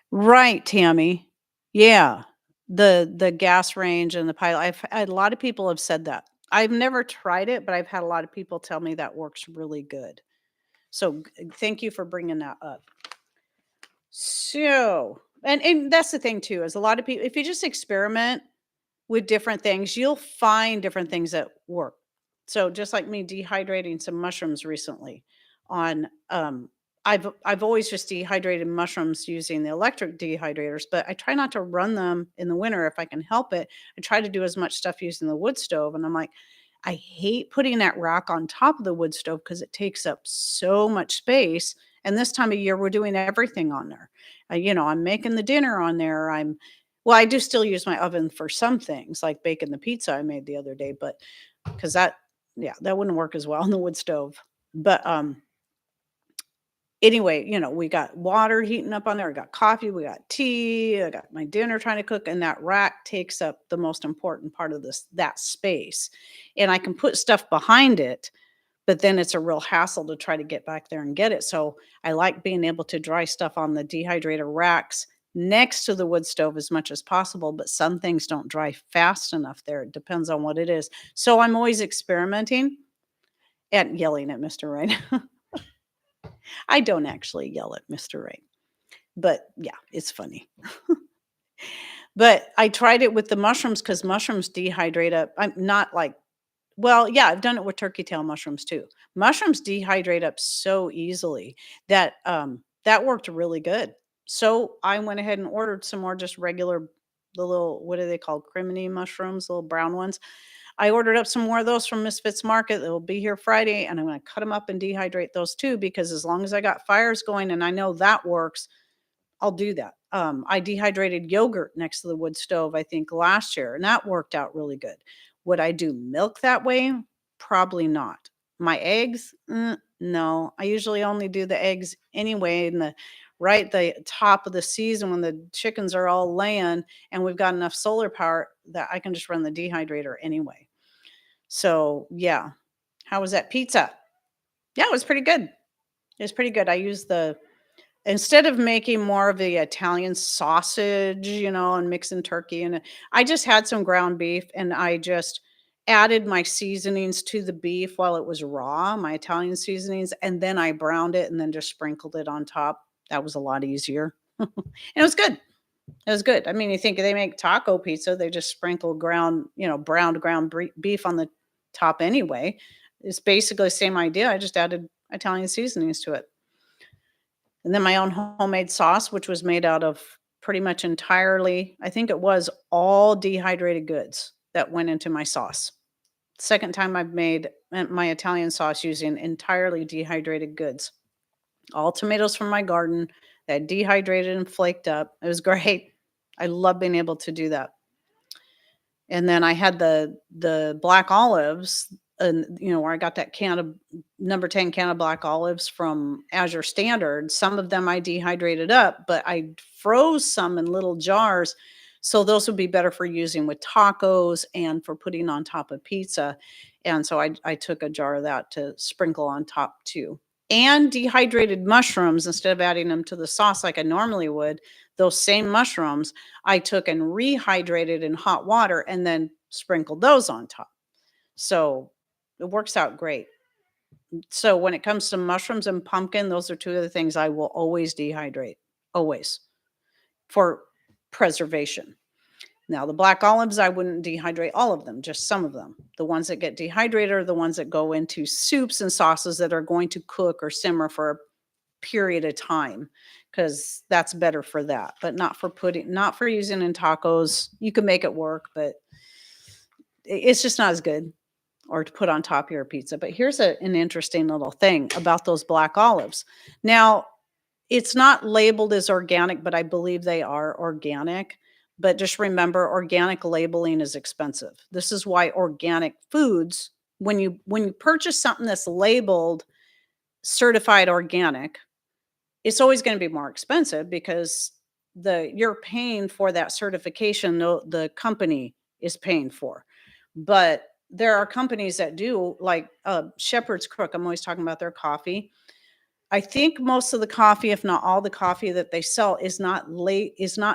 Right, Tammy. Yeah. The gas range and the pilot. I've had a lot of people have said that. I've never tried it, but I've had a lot of people tell me that works really good. So thank you for bringing that up. So, and that's the thing too, is a lot of people, if you just experiment with different things, you'll find different things that work. So just like me dehydrating some mushrooms recently on I've always just dehydrated mushrooms using the electric dehydrators, but I try not to run them in the winter if I can help it. I try to do as much stuff using the wood stove, and I'm like, I hate putting that rack on top of the wood stove because it takes up so much space. And this time of year, we're doing everything on there. I'm making the dinner on there. I do still use my oven for some things, like baking the pizza I made the other day, but because that wouldn't work as well on the wood stove. But anyway, we got water heating up on there. We got coffee, we got tea, I got my dinner trying to cook, and that rack takes up the most important part of that space. And I can put stuff behind it, but then it's a real hassle to try to get back there and get it. So I like being able to dry stuff on the dehydrator racks next to the wood stove as much as possible, but some things don't dry fast enough there. It depends on what it is. So I'm always experimenting and yelling at Mr. Rain. I don't actually yell at Mr. Rain, but yeah, it's funny. But I tried it with the mushrooms because mushrooms dehydrate up. I'm not like, well, yeah, I've done it with turkey tail mushrooms too. Mushrooms dehydrate up so easily that that worked really good. So I went ahead and ordered some more just regular, the little, what are they called? Criminy mushrooms, little brown ones. I ordered up some more of those from Misfits Market. They'll be here Friday, and I'm going to cut them up and dehydrate those too, because as long as I got fires going and I know that works, I'll do that. I dehydrated yogurt next to the wood stove, I think last year, and that worked out really good. Would I do milk that way? Probably not. My eggs? No. I usually only do the eggs anyway in the top of the season when the chickens are all laying and we've got enough solar power that I can just run the dehydrator anyway. So yeah. How was that pizza? Yeah, it was pretty good. It was pretty good. I used instead of making more of the Italian sausage, and mixing turkey in it, I just had some ground beef and I just added my seasonings to the beef while it was raw, my Italian seasonings, and then I browned it and then just sprinkled it on top. That was a lot easier. And it was good. It was good. I mean, you think they make taco pizza, they just sprinkle browned ground beef on the top anyway. It's basically the same idea. I just added Italian seasonings to it. And then my own homemade sauce, which was made out of pretty much entirely, I think it was all dehydrated goods that went into my sauce. Second time I've made my Italian sauce using entirely dehydrated goods. All tomatoes from my garden that dehydrated and flaked up. It was great. I love being able to do that. And then I had the black olives, and where I got that can of number 10 can of black olives from Azure Standard. Some of them I dehydrated up, but I froze some in little jars. So those would be better for using with tacos and for putting on top of pizza. And so I took a jar of that to sprinkle on top too. And dehydrated mushrooms, instead of adding them to the sauce like I normally would, those same mushrooms I took and rehydrated in hot water and then sprinkled those on top. So it works out great. So when it comes to mushrooms and pumpkin, those are two of the things I will always dehydrate, always, for preservation. Now, the black olives, I wouldn't dehydrate all of them, just some of them. The ones that get dehydrated are the ones that go into soups and sauces that are going to cook or simmer for a period of time, because that's better for that, but not for using in tacos. You can make it work, but it's just not as good, or to put on top of your pizza. But here's an interesting little thing about those black olives. Now, it's not labeled as organic, but I believe they are organic. But just remember, organic labeling is expensive. This is why organic foods, when you purchase something that's labeled certified organic, it's always going to be more expensive because you're paying for that certification. The company is paying for. But there are companies that do, like Shepherd's Crook. I'm always talking about their coffee. I think most of the coffee, if not all the coffee that they sell, is not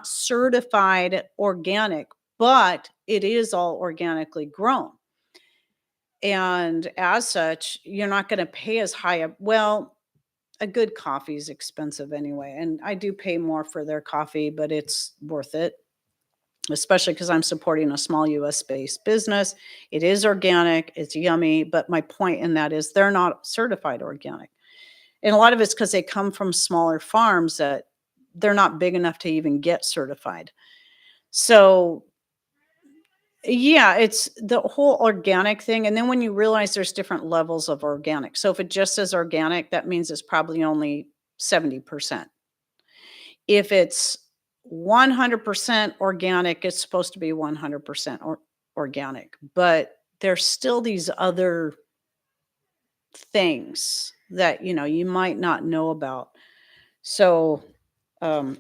certified organic, but it is all organically grown. And as such, you're not going to pay as high a good coffee is expensive anyway, and I do pay more for their coffee, but it's worth it, especially because I'm supporting a small US-based business. It is organic, it's yummy, but my point in that is they're not certified organic. And a lot of it's because they come from smaller farms that they're not big enough to even get certified. So, yeah, it's the whole organic thing, and then when you realize there's different levels of organic. So if it just says organic, that means it's probably only 70%. If it's 100% organic, it's supposed to be 100% organic, but there's still these other things that, you might not know about. So,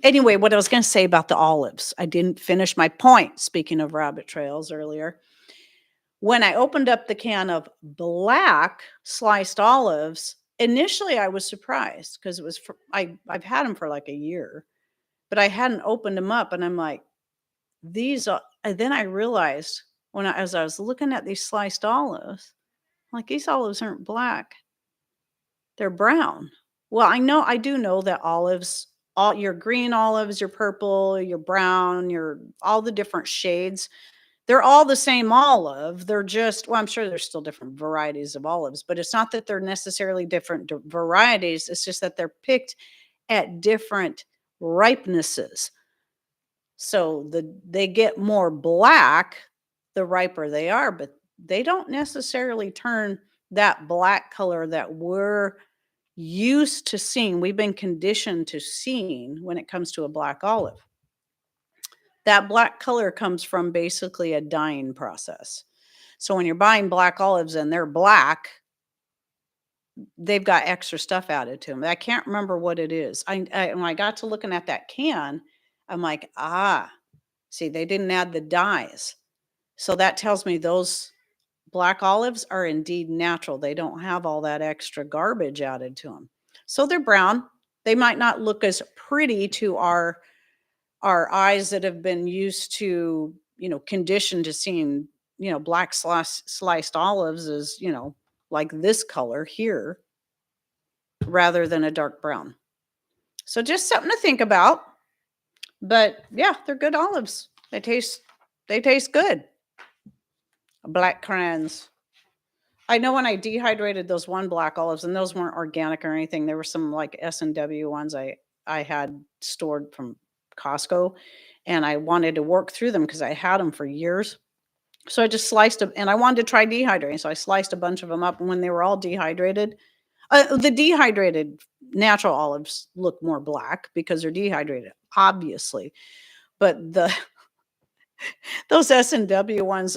anyway, what I was gonna say about the olives, I didn't finish my point, speaking of rabbit trails earlier. When I opened up the can of black sliced olives, initially I was surprised because it was I've had them for like a year, but I hadn't opened them up, and I'm like, these are and then I realized as I was looking at these sliced olives, like, these olives aren't black, they're brown. Well, I do know that olives, all your green olives, your purple, your brown, your all the different shades, they're all the same olive. They're just, I'm sure there's still different varieties of olives, but it's not that they're necessarily different varieties. It's just that they're picked at different ripenesses. So they get more black the riper they are, but they don't necessarily turn that black color that we're used to seeing. We've been conditioned to seeing when it comes to a black olive. That black color comes from basically a dyeing process. So when you're buying black olives and they're black, they've got extra stuff added to them. I can't remember what it is. When I got to looking at that can, I'm like, see, they didn't add the dyes. So that tells me those black olives are indeed natural. They don't have all that extra garbage added to them. So they're brown. They might not look as pretty to our eyes that have been used to, conditioned to seeing, black sliced olives as, like this color here rather than a dark brown. So just something to think about. But yeah, they're good olives. They taste good. Black crayons. I know when I dehydrated those one black olives, and those weren't organic or anything. There were some like S&W ones I had stored from Costco, and I wanted to work through them because I had them for years. So I just sliced them, and I wanted to try dehydrating. So I sliced a bunch of them up, and when they were all dehydrated, the dehydrated natural olives look more black because they're dehydrated, obviously. But those S&W ones,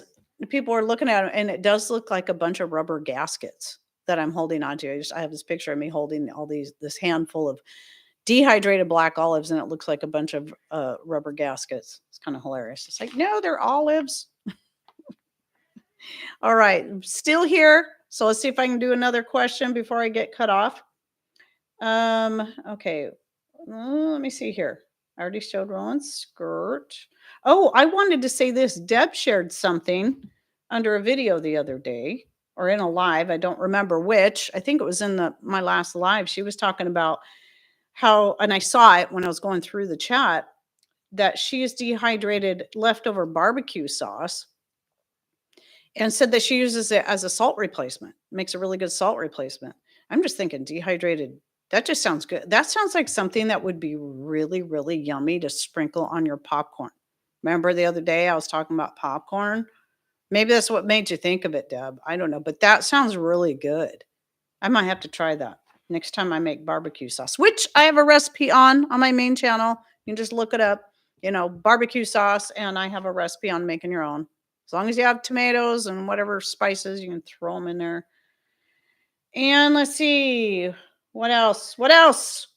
people are looking at them, and it does look like a bunch of rubber gaskets that I'm holding onto. I have this picture of me holding this handful of dehydrated black olives, and it looks like a bunch of rubber gaskets. It's kind of hilarious. It's like, no, they're olives. All right, I'm still here. So let's see if I can do another question before I get cut off. Okay. Let me see here. I already showed Roland's skirt. Oh, I wanted to say this. Deb shared something under a video the other day or in a live. I don't remember which. I think it was in my last live. She was talking about how, and I saw it when I was going through the chat, that she has dehydrated leftover barbecue sauce and said that she uses it as a salt replacement. Makes a really good salt replacement. I'm just thinking dehydrated. That just sounds good. That sounds like something that would be really, really yummy to sprinkle on your popcorn. Remember the other day I was talking about popcorn? Maybe that's what made you think of it, Deb. I don't know, but that sounds really good. I might have to try that next time I make barbecue sauce, which I have a recipe on my main channel. You can just look it up, barbecue sauce, and I have a recipe on making your own. As long as you have tomatoes and whatever spices, you can throw them in there. And let's see, what else? What else?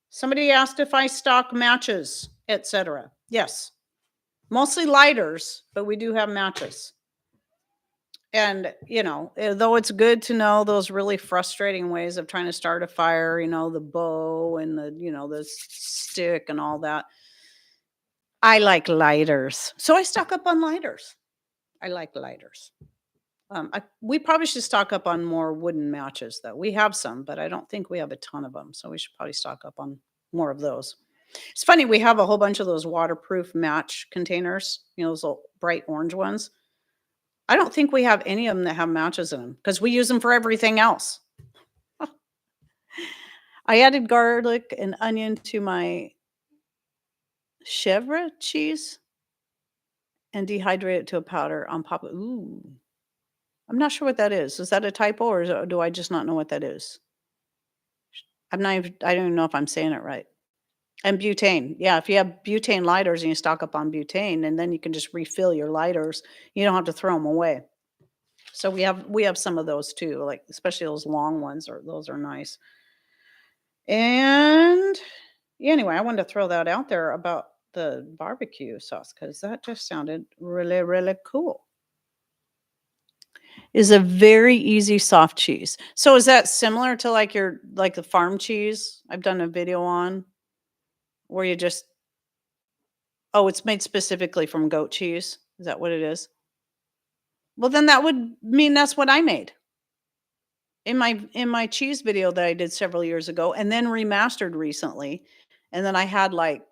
Somebody asked if I stock matches, etc. Yes, mostly lighters, but we do have matches. And, though it's good to know those really frustrating ways of trying to start a fire, the bow and the stick and all that. I like lighters. So I stock up on lighters. I like lighters. We probably should stock up on more wooden matches, though. We have some, but I don't think we have a ton of them. So we should probably stock up on more of those. It's funny, we have a whole bunch of those waterproof match containers, those little bright orange ones. I don't think we have any of them that have matches in them because we use them for everything else. I added garlic and onion to my chèvre cheese and dehydrate it to a powder on pop. Ooh, I'm not sure what that is. Is that a typo or do I just not know what that is? I don't even know if I'm saying it right. And butane. Yeah, if you have butane lighters and you stock up on butane, and then you can just refill your lighters. You don't have to throw them away. So we have some of those too, like especially those long ones, or those are nice. And anyway, I wanted to throw that out there about the barbecue sauce because that just sounded really, really cool. Is a very easy soft cheese. So is that similar to like the farm cheese I've done a video on where you just it's made specifically from goat cheese? Is that what it is? Well, then that would mean that's what I made in my cheese video that I did several years ago and then remastered recently. And then I had like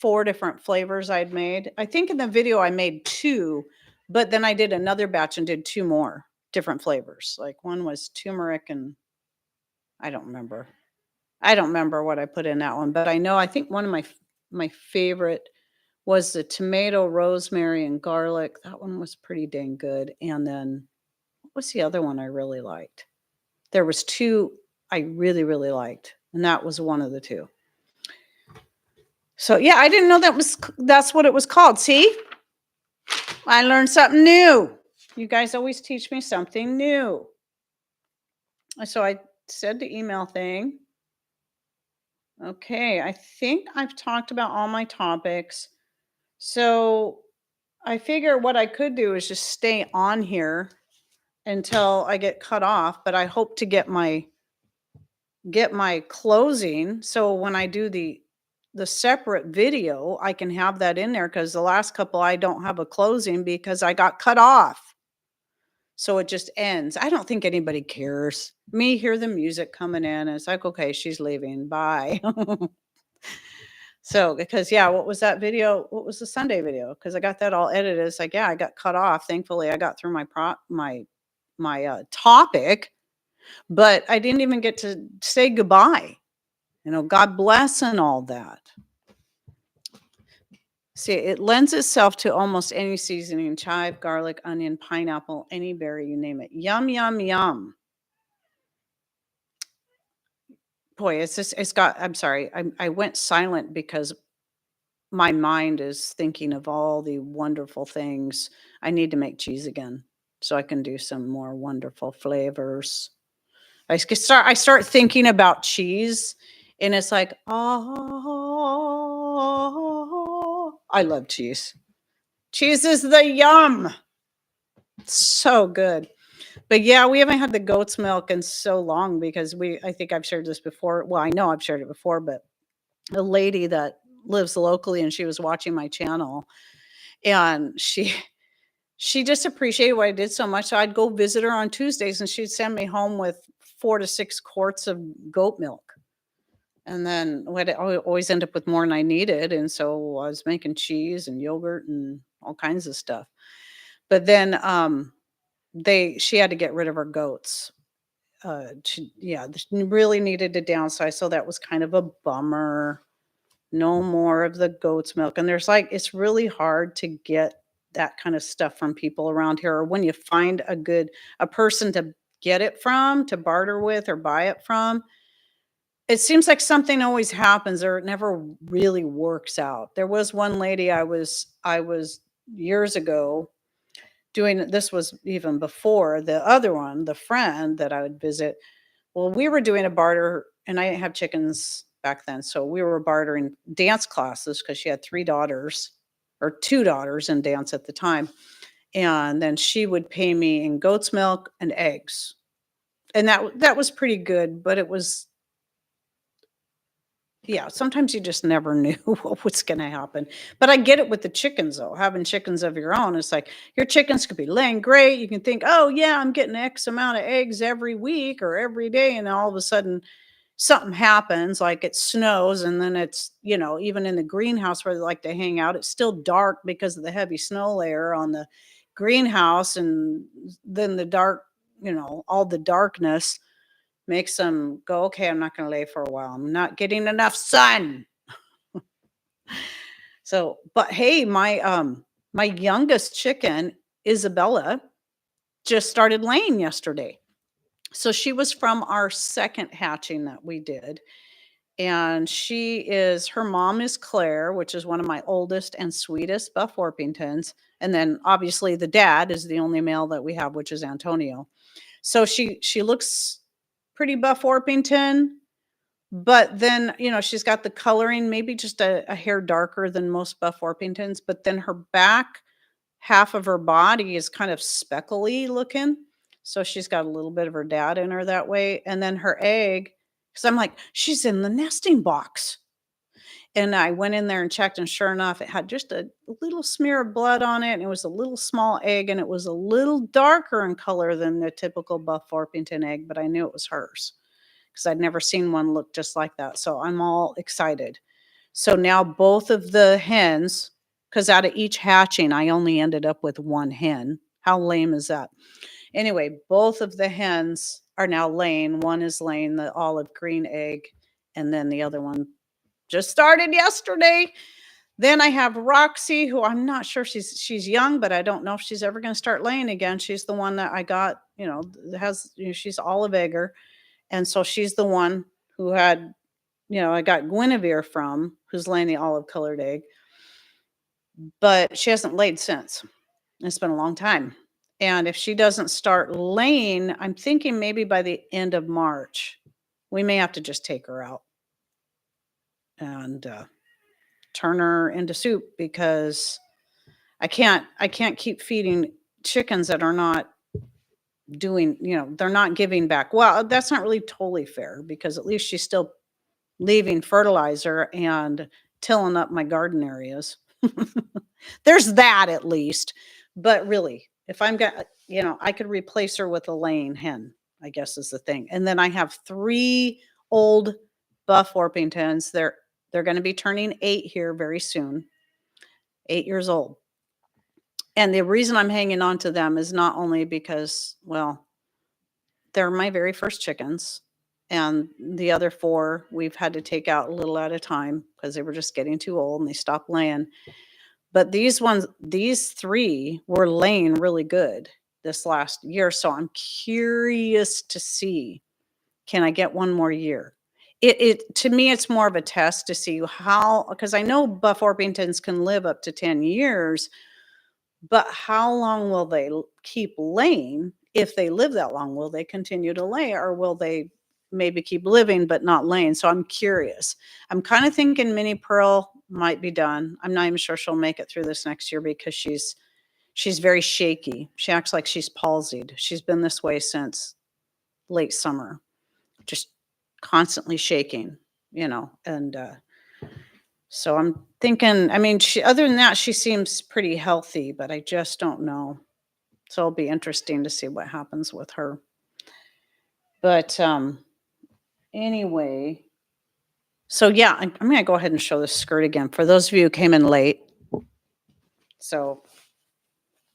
4 different flavors I'd made. I think in the video I made 2, but then I did another batch and did 2 more different flavors. Like one was turmeric and I don't remember. I don't remember what I put in that one, but I think one of my favorite was the tomato, rosemary, and garlic. That one was pretty dang good. And then what was the other one I really liked? There was 2 I really, really liked, and that was one of the 2. So, yeah, I didn't know that's what it was called. See? I learned something new. You guys always teach me something new. So I said the email thing. Okay, I think I've talked about all my topics. So I figure what I could do is just stay on here until I get cut off, but I hope to get my closing. So when I do the separate video, I can have that in there because the last couple I don't have a closing because I got cut off. So it just ends. I don't think anybody cares. Me hear the music coming in and it's like, okay, she's leaving. Bye. So, because yeah, what was that video? What was the Sunday video? Because I got that all edited. It's like, yeah, I got cut off. Thankfully, I got through my topic, but I didn't even get to say goodbye. God bless and all that. See, it lends itself to almost any seasoning: chive, garlic, onion, pineapple, any berry, you name it. Yum, yum, yum. Boy, I'm sorry. I went silent because my mind is thinking of all the wonderful things. I need to make cheese again so I can do some more wonderful flavors. I start thinking about cheese, and it's like, oh, I love cheese. Cheese is the yum. It's so good. But yeah, we haven't had the goat's milk in so long because I think I've shared this before. Well, I know I've shared it before, but a lady that lives locally, and she was watching my channel, and she just appreciated what I did so much. So I'd go visit her on Tuesdays, and she'd send me home with 4 to 6 quarts of goat milk. And then I always end up with more than I needed. And so I was making cheese and yogurt and all kinds of stuff. But then she had to get rid of her goats. She really needed to downsize. So that was kind of a bummer. No more of the goat's milk. And it's really hard to get that kind of stuff from people around here. Or when you find a person to get it from, to barter with or buy it from, it seems like something always happens or it never really works out. There was one lady I was years ago doing. This was even before the other one, the friend that I would visit. Well, we were doing a barter, and I didn't have chickens back then, so we were bartering dance classes because she had 3 daughters, or 2 daughters in dance at the time, and then she would pay me in goat's milk and eggs, and that was pretty good, but it was, yeah, sometimes you just never knew what was gonna happen. But I get it with the chickens, though. Having chickens of your own, it's like your chickens could be laying great. You can think, "Oh, yeah, I'm getting X amount of eggs every week or every day," and all of a sudden something happens, like it snows, and then even in the greenhouse where they like to hang out, it's still dark because of the heavy snow layer on the greenhouse, and then all the darkness makes them go, "Okay, I'm not gonna lay for a while. I'm not getting enough sun." So, but hey, my youngest chicken, Isabella, just started laying yesterday. So she was from our second hatching that we did. And her mom is Claire, which is one of my oldest and sweetest Buff Orpingtons. And then obviously the dad is the only male that we have, which is Antonio. So she looks pretty Buff Orpington, but then, she's got the coloring, maybe just a hair darker than most Buff Orpingtons, but then her back half of her body is kind of speckly looking. So she's got a little bit of her dad in her that way. And then her egg, because I'm like, she's in the nesting box. And I went in there and checked, and sure enough, it had just a little smear of blood on it. And it was a little small egg, and it was a little darker in color than the typical Buff Orpington egg, but I knew it was hers because I'd never seen one look just like that. So I'm all excited. So now both of the hens, because out of each hatching, I only ended up with one hen. How lame is that? Anyway, both of the hens are now laying. One is laying the olive green egg, and then the other one just started yesterday. Then I have Roxy, who I'm not sure, she's young, but I don't know if she's ever going to start laying again. She's the one that I got, she's olive egger. And so she's the one who I got Guinevere from, who's laying the olive colored egg, but she hasn't laid since. It's been a long time. And if she doesn't start laying, I'm thinking maybe by the end of March, we may have to just take her out and turn her into soup, because I can't keep feeding chickens that are not they're not giving back. Well, that's not really totally fair, because at least she's still leaving fertilizer and tilling up my garden areas. There's that at least. But really, if I'm got, I could replace her with a laying hen, I guess is the thing. And then I have 3 old Buff Orpingtons. They're going to be turning 8 here very soon. 8 years old. And the reason I'm hanging on to them is not only because, well, they're my very first chickens, and the other 4 we've had to take out a little at a time because they were just getting too old and they stopped laying. But these 3 were laying really good this last year, so I'm curious to see, can I get 1 more year? It to me, it's more of a test to see how, because I know Buff Orpingtons can live up to 10 years, but how long will they keep laying? If they live that long, will they continue to lay, or will they maybe keep living but not laying? So I'm curious. I'm kind of thinking Mini Pearl might be done. I'm not even sure she'll make it through this next year because she's very shaky. She acts like she's palsied. She's been this way since late summer, just constantly shaking, and so I'm thinking, I mean, other than that, she seems pretty healthy, but I just don't know. So it'll be interesting to see what happens with her. But anyway, so yeah, I'm going to go ahead and show this skirt again for those of you who came in late. So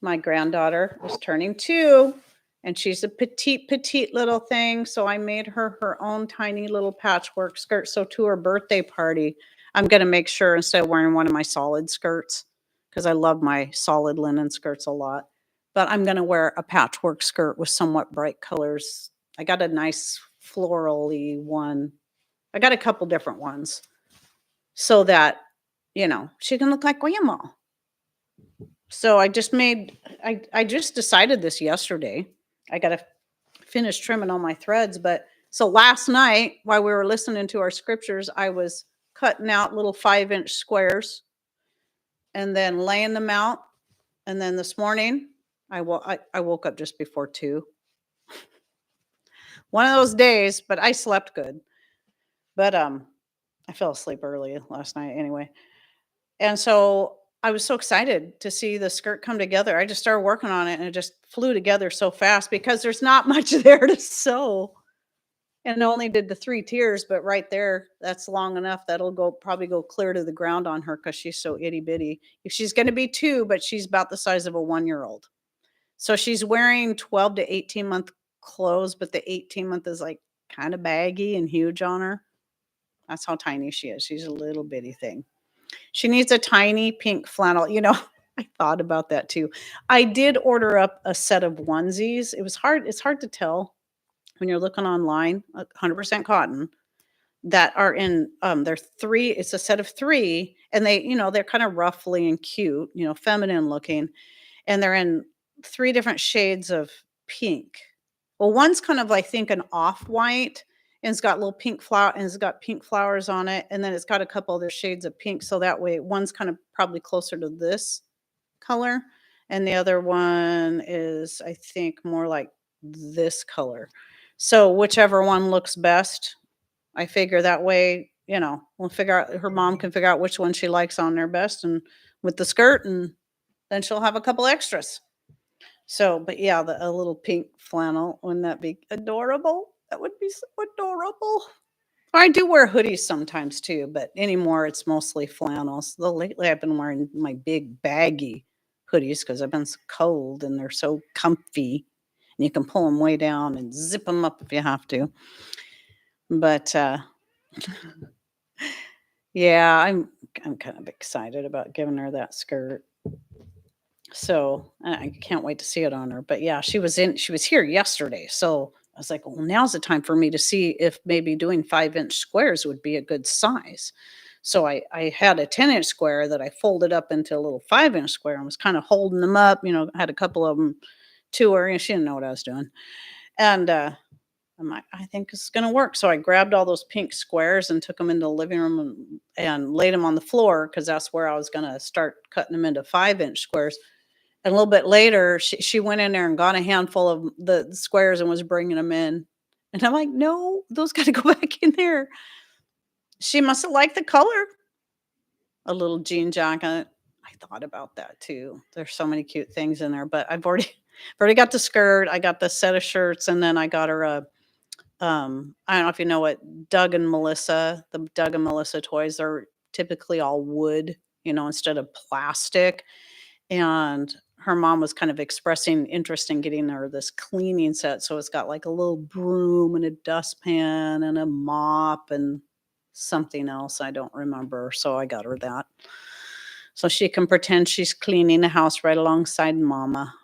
my granddaughter is turning 2, and she's a petite little thing. So I made her own tiny little patchwork skirt. So to her birthday party, I'm going to make sure, instead of wearing one of my solid skirts, because I love my solid linen skirts a lot, but I'm going to wear a patchwork skirt with somewhat bright colors. I got a nice floral-y one. I got a couple different ones so that, she can look like grandma. So I just decided this yesterday. I got to finish trimming all my threads. But so last night, while we were listening to our scriptures, I was cutting out little 5-inch squares and then laying them out. And then this morning, I woke up just before 2. One of those days, but I slept good. But I fell asleep early last night anyway. And so I was so excited to see the skirt come together. I just started working on it and it just flew together so fast because there's not much there to sew. And I only did the 3 tiers, but right there, that's long enough. That'll probably go clear to the ground on her because she's so itty bitty. She's going to be 2, but she's about the size of a 1-year-old. So she's wearing 12 to 18-month clothes, but the 18-month is like kind of baggy and huge on her. That's how tiny she is. She's a little bitty thing. She needs a tiny pink flannel. I thought about that too. I did order up a set of onesies. It's hard to tell when you're looking online, 100% cotton, that are in, they're 3, it's a set of 3, and they're kind of roughly and cute, feminine looking, and they're in 3 different shades of pink. Well, one's kind of, I think, an off-white, and it's got little pink flower, and it's got pink flowers on it, and then it's got a couple other shades of pink, so that way one's kind of probably closer to this color, and the other one is, I think, more like this color. So whichever one looks best, I figure that way, we'll figure out, her mom can figure out which one she likes on there best, and with the skirt, and then she'll have a couple extras. So, but yeah, a little pink flannel, wouldn't that be adorable? That would be so adorable. I do wear hoodies sometimes too, but anymore it's mostly flannels. Though lately I've been wearing my big baggy hoodies because I've been so cold and they're so comfy. And you can pull them way down and zip them up if you have to. But yeah, I'm kind of excited about giving her that skirt. So I can't wait to see it on her. But yeah, she was here yesterday. So I was like, well, now's the time for me to see if maybe doing 5-inch squares would be a good size. So I had a 10-inch square that I folded up into a little 5-inch square and was kind of holding them up, had a couple of them to her, and she didn't know what I was doing. And I'm like, I think it's going to work. So I grabbed all those pink squares and took them into the living room and laid them on the floor because that's where I was going to start cutting them into 5-inch squares. And a little bit later, she went in there and got a handful of the squares and was bringing them in. And I'm like, no, those got to go back in there. She must have liked the color. A little jean jacket. I thought about that too. There's so many cute things in there, but I've already got the skirt. I got the set of shirts, and then I got her I don't know if you know what the Doug and Melissa toys are typically all wood, instead of plastic. And her mom was kind of expressing interest in getting her this cleaning set. So it's got like a little broom and a dustpan and a mop and something else I don't remember. So I got her that. So she can pretend she's cleaning the house right alongside mama.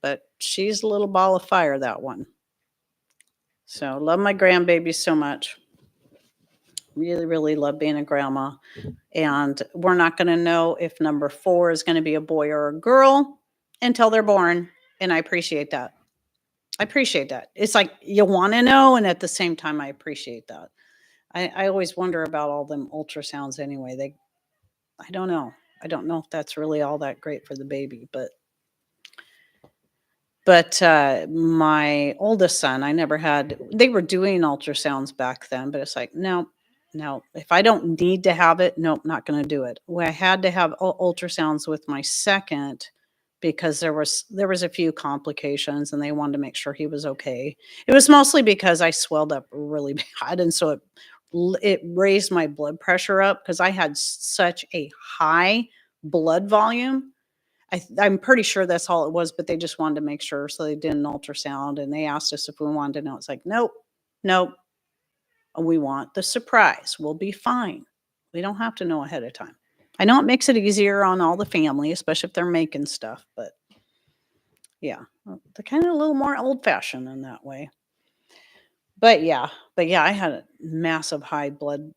But she's a little ball of fire, that one. So love my grandbabies so much. Really, really love being a grandma. And we're not going to know if number 4 is going to be a boy or a girl until they're born. And I appreciate that. I appreciate that. It's like you want to know. And at the same time, I appreciate that. I always wonder about all them ultrasounds anyway. I don't know. I don't know if that's really all that great for the baby, but my oldest son, they were doing ultrasounds back then, but it's like, no, no, if I don't need to have it, nope, not going to do it. Well, I had to have ultrasounds with my second because there was a few complications and they wanted to make sure he was okay. It was mostly because I swelled up really bad. And so it raised my blood pressure up because I had such a high blood volume. I'm pretty sure that's all it was, but they just wanted to make sure, so they did an ultrasound, and they asked us if we wanted to know. It's like, "Nope, nope, we want the surprise. We'll be fine. We don't have to know ahead of time." I know it makes it easier on all the family, especially if they're making stuff, but yeah, they're kinda a little more old-fashioned in that way. But yeah, I had a massive high blood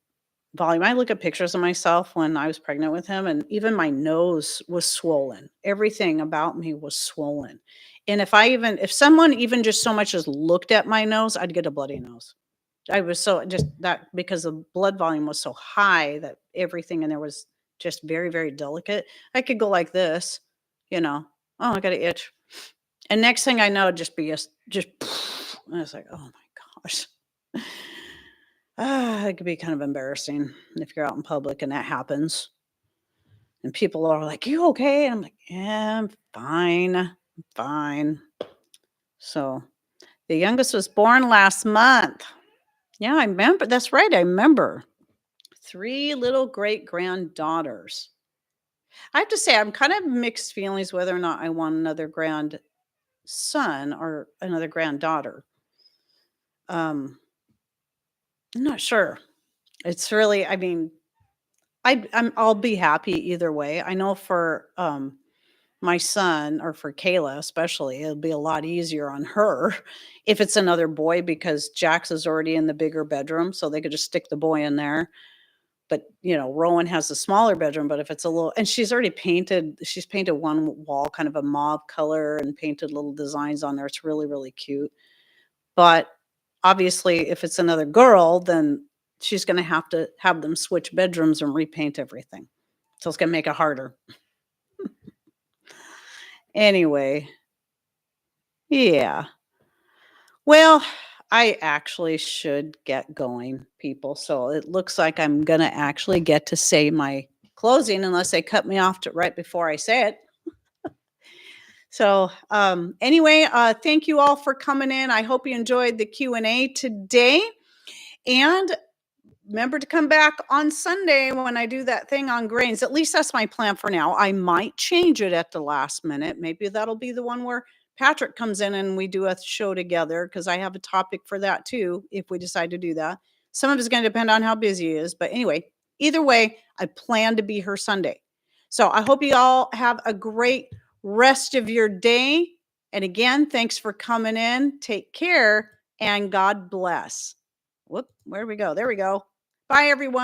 volume. I look at pictures of myself when I was pregnant with him, and even my nose was swollen. Everything about me was swollen. And if someone even just so much as looked at my nose, I'd get a bloody nose. I was so just that because the blood volume was so high that everything in there was just very, very delicate. I could go like this, you know. Oh, I got an itch. And next thing I know, it'd just be just and I was like, oh my gosh. It could be kind of embarrassing if you're out in public and that happens. And people are like, "You okay?" And I'm like, "Yeah, I'm fine. I'm fine." So the youngest was born last month. Yeah, I remember. That's right. I remember. 3 little great granddaughters. I have to say, I'm kind of mixed feelings whether or not I want another grandson or another granddaughter. Um, I'm not sure. It's really, I mean, I'll be happy either way. I know for my son or for Kayla especially, it'll be a lot easier on her if it's another boy because Jax is already in the bigger bedroom, so they could just stick the boy in there. But Rowan has a smaller bedroom, but if it's a little, and she's painted one wall kind of a mauve color and painted little designs on there. It's really, really cute. But obviously, if it's another girl, then she's going to have them switch bedrooms and repaint everything. So it's going to make it harder. Anyway, yeah. Well, I actually should get going, people. So it looks like I'm going to actually get to say my closing unless they cut me off right before I say it. So anyway, thank you all for coming in. I hope you enjoyed the Q&A today. And remember to come back on Sunday when I do that thing on grains. At least that's my plan for now. I might change it at the last minute. Maybe that'll be the one where Patrick comes in and we do a show together because I have a topic for that too, if we decide to do that. Some of it's going to depend on how busy he is. But anyway, either way, I plan to be here Sunday. So I hope you all have a great rest of your day. And again, thanks for coming in. Take care and God bless. Whoop, where do we go? There we go. Bye, everyone.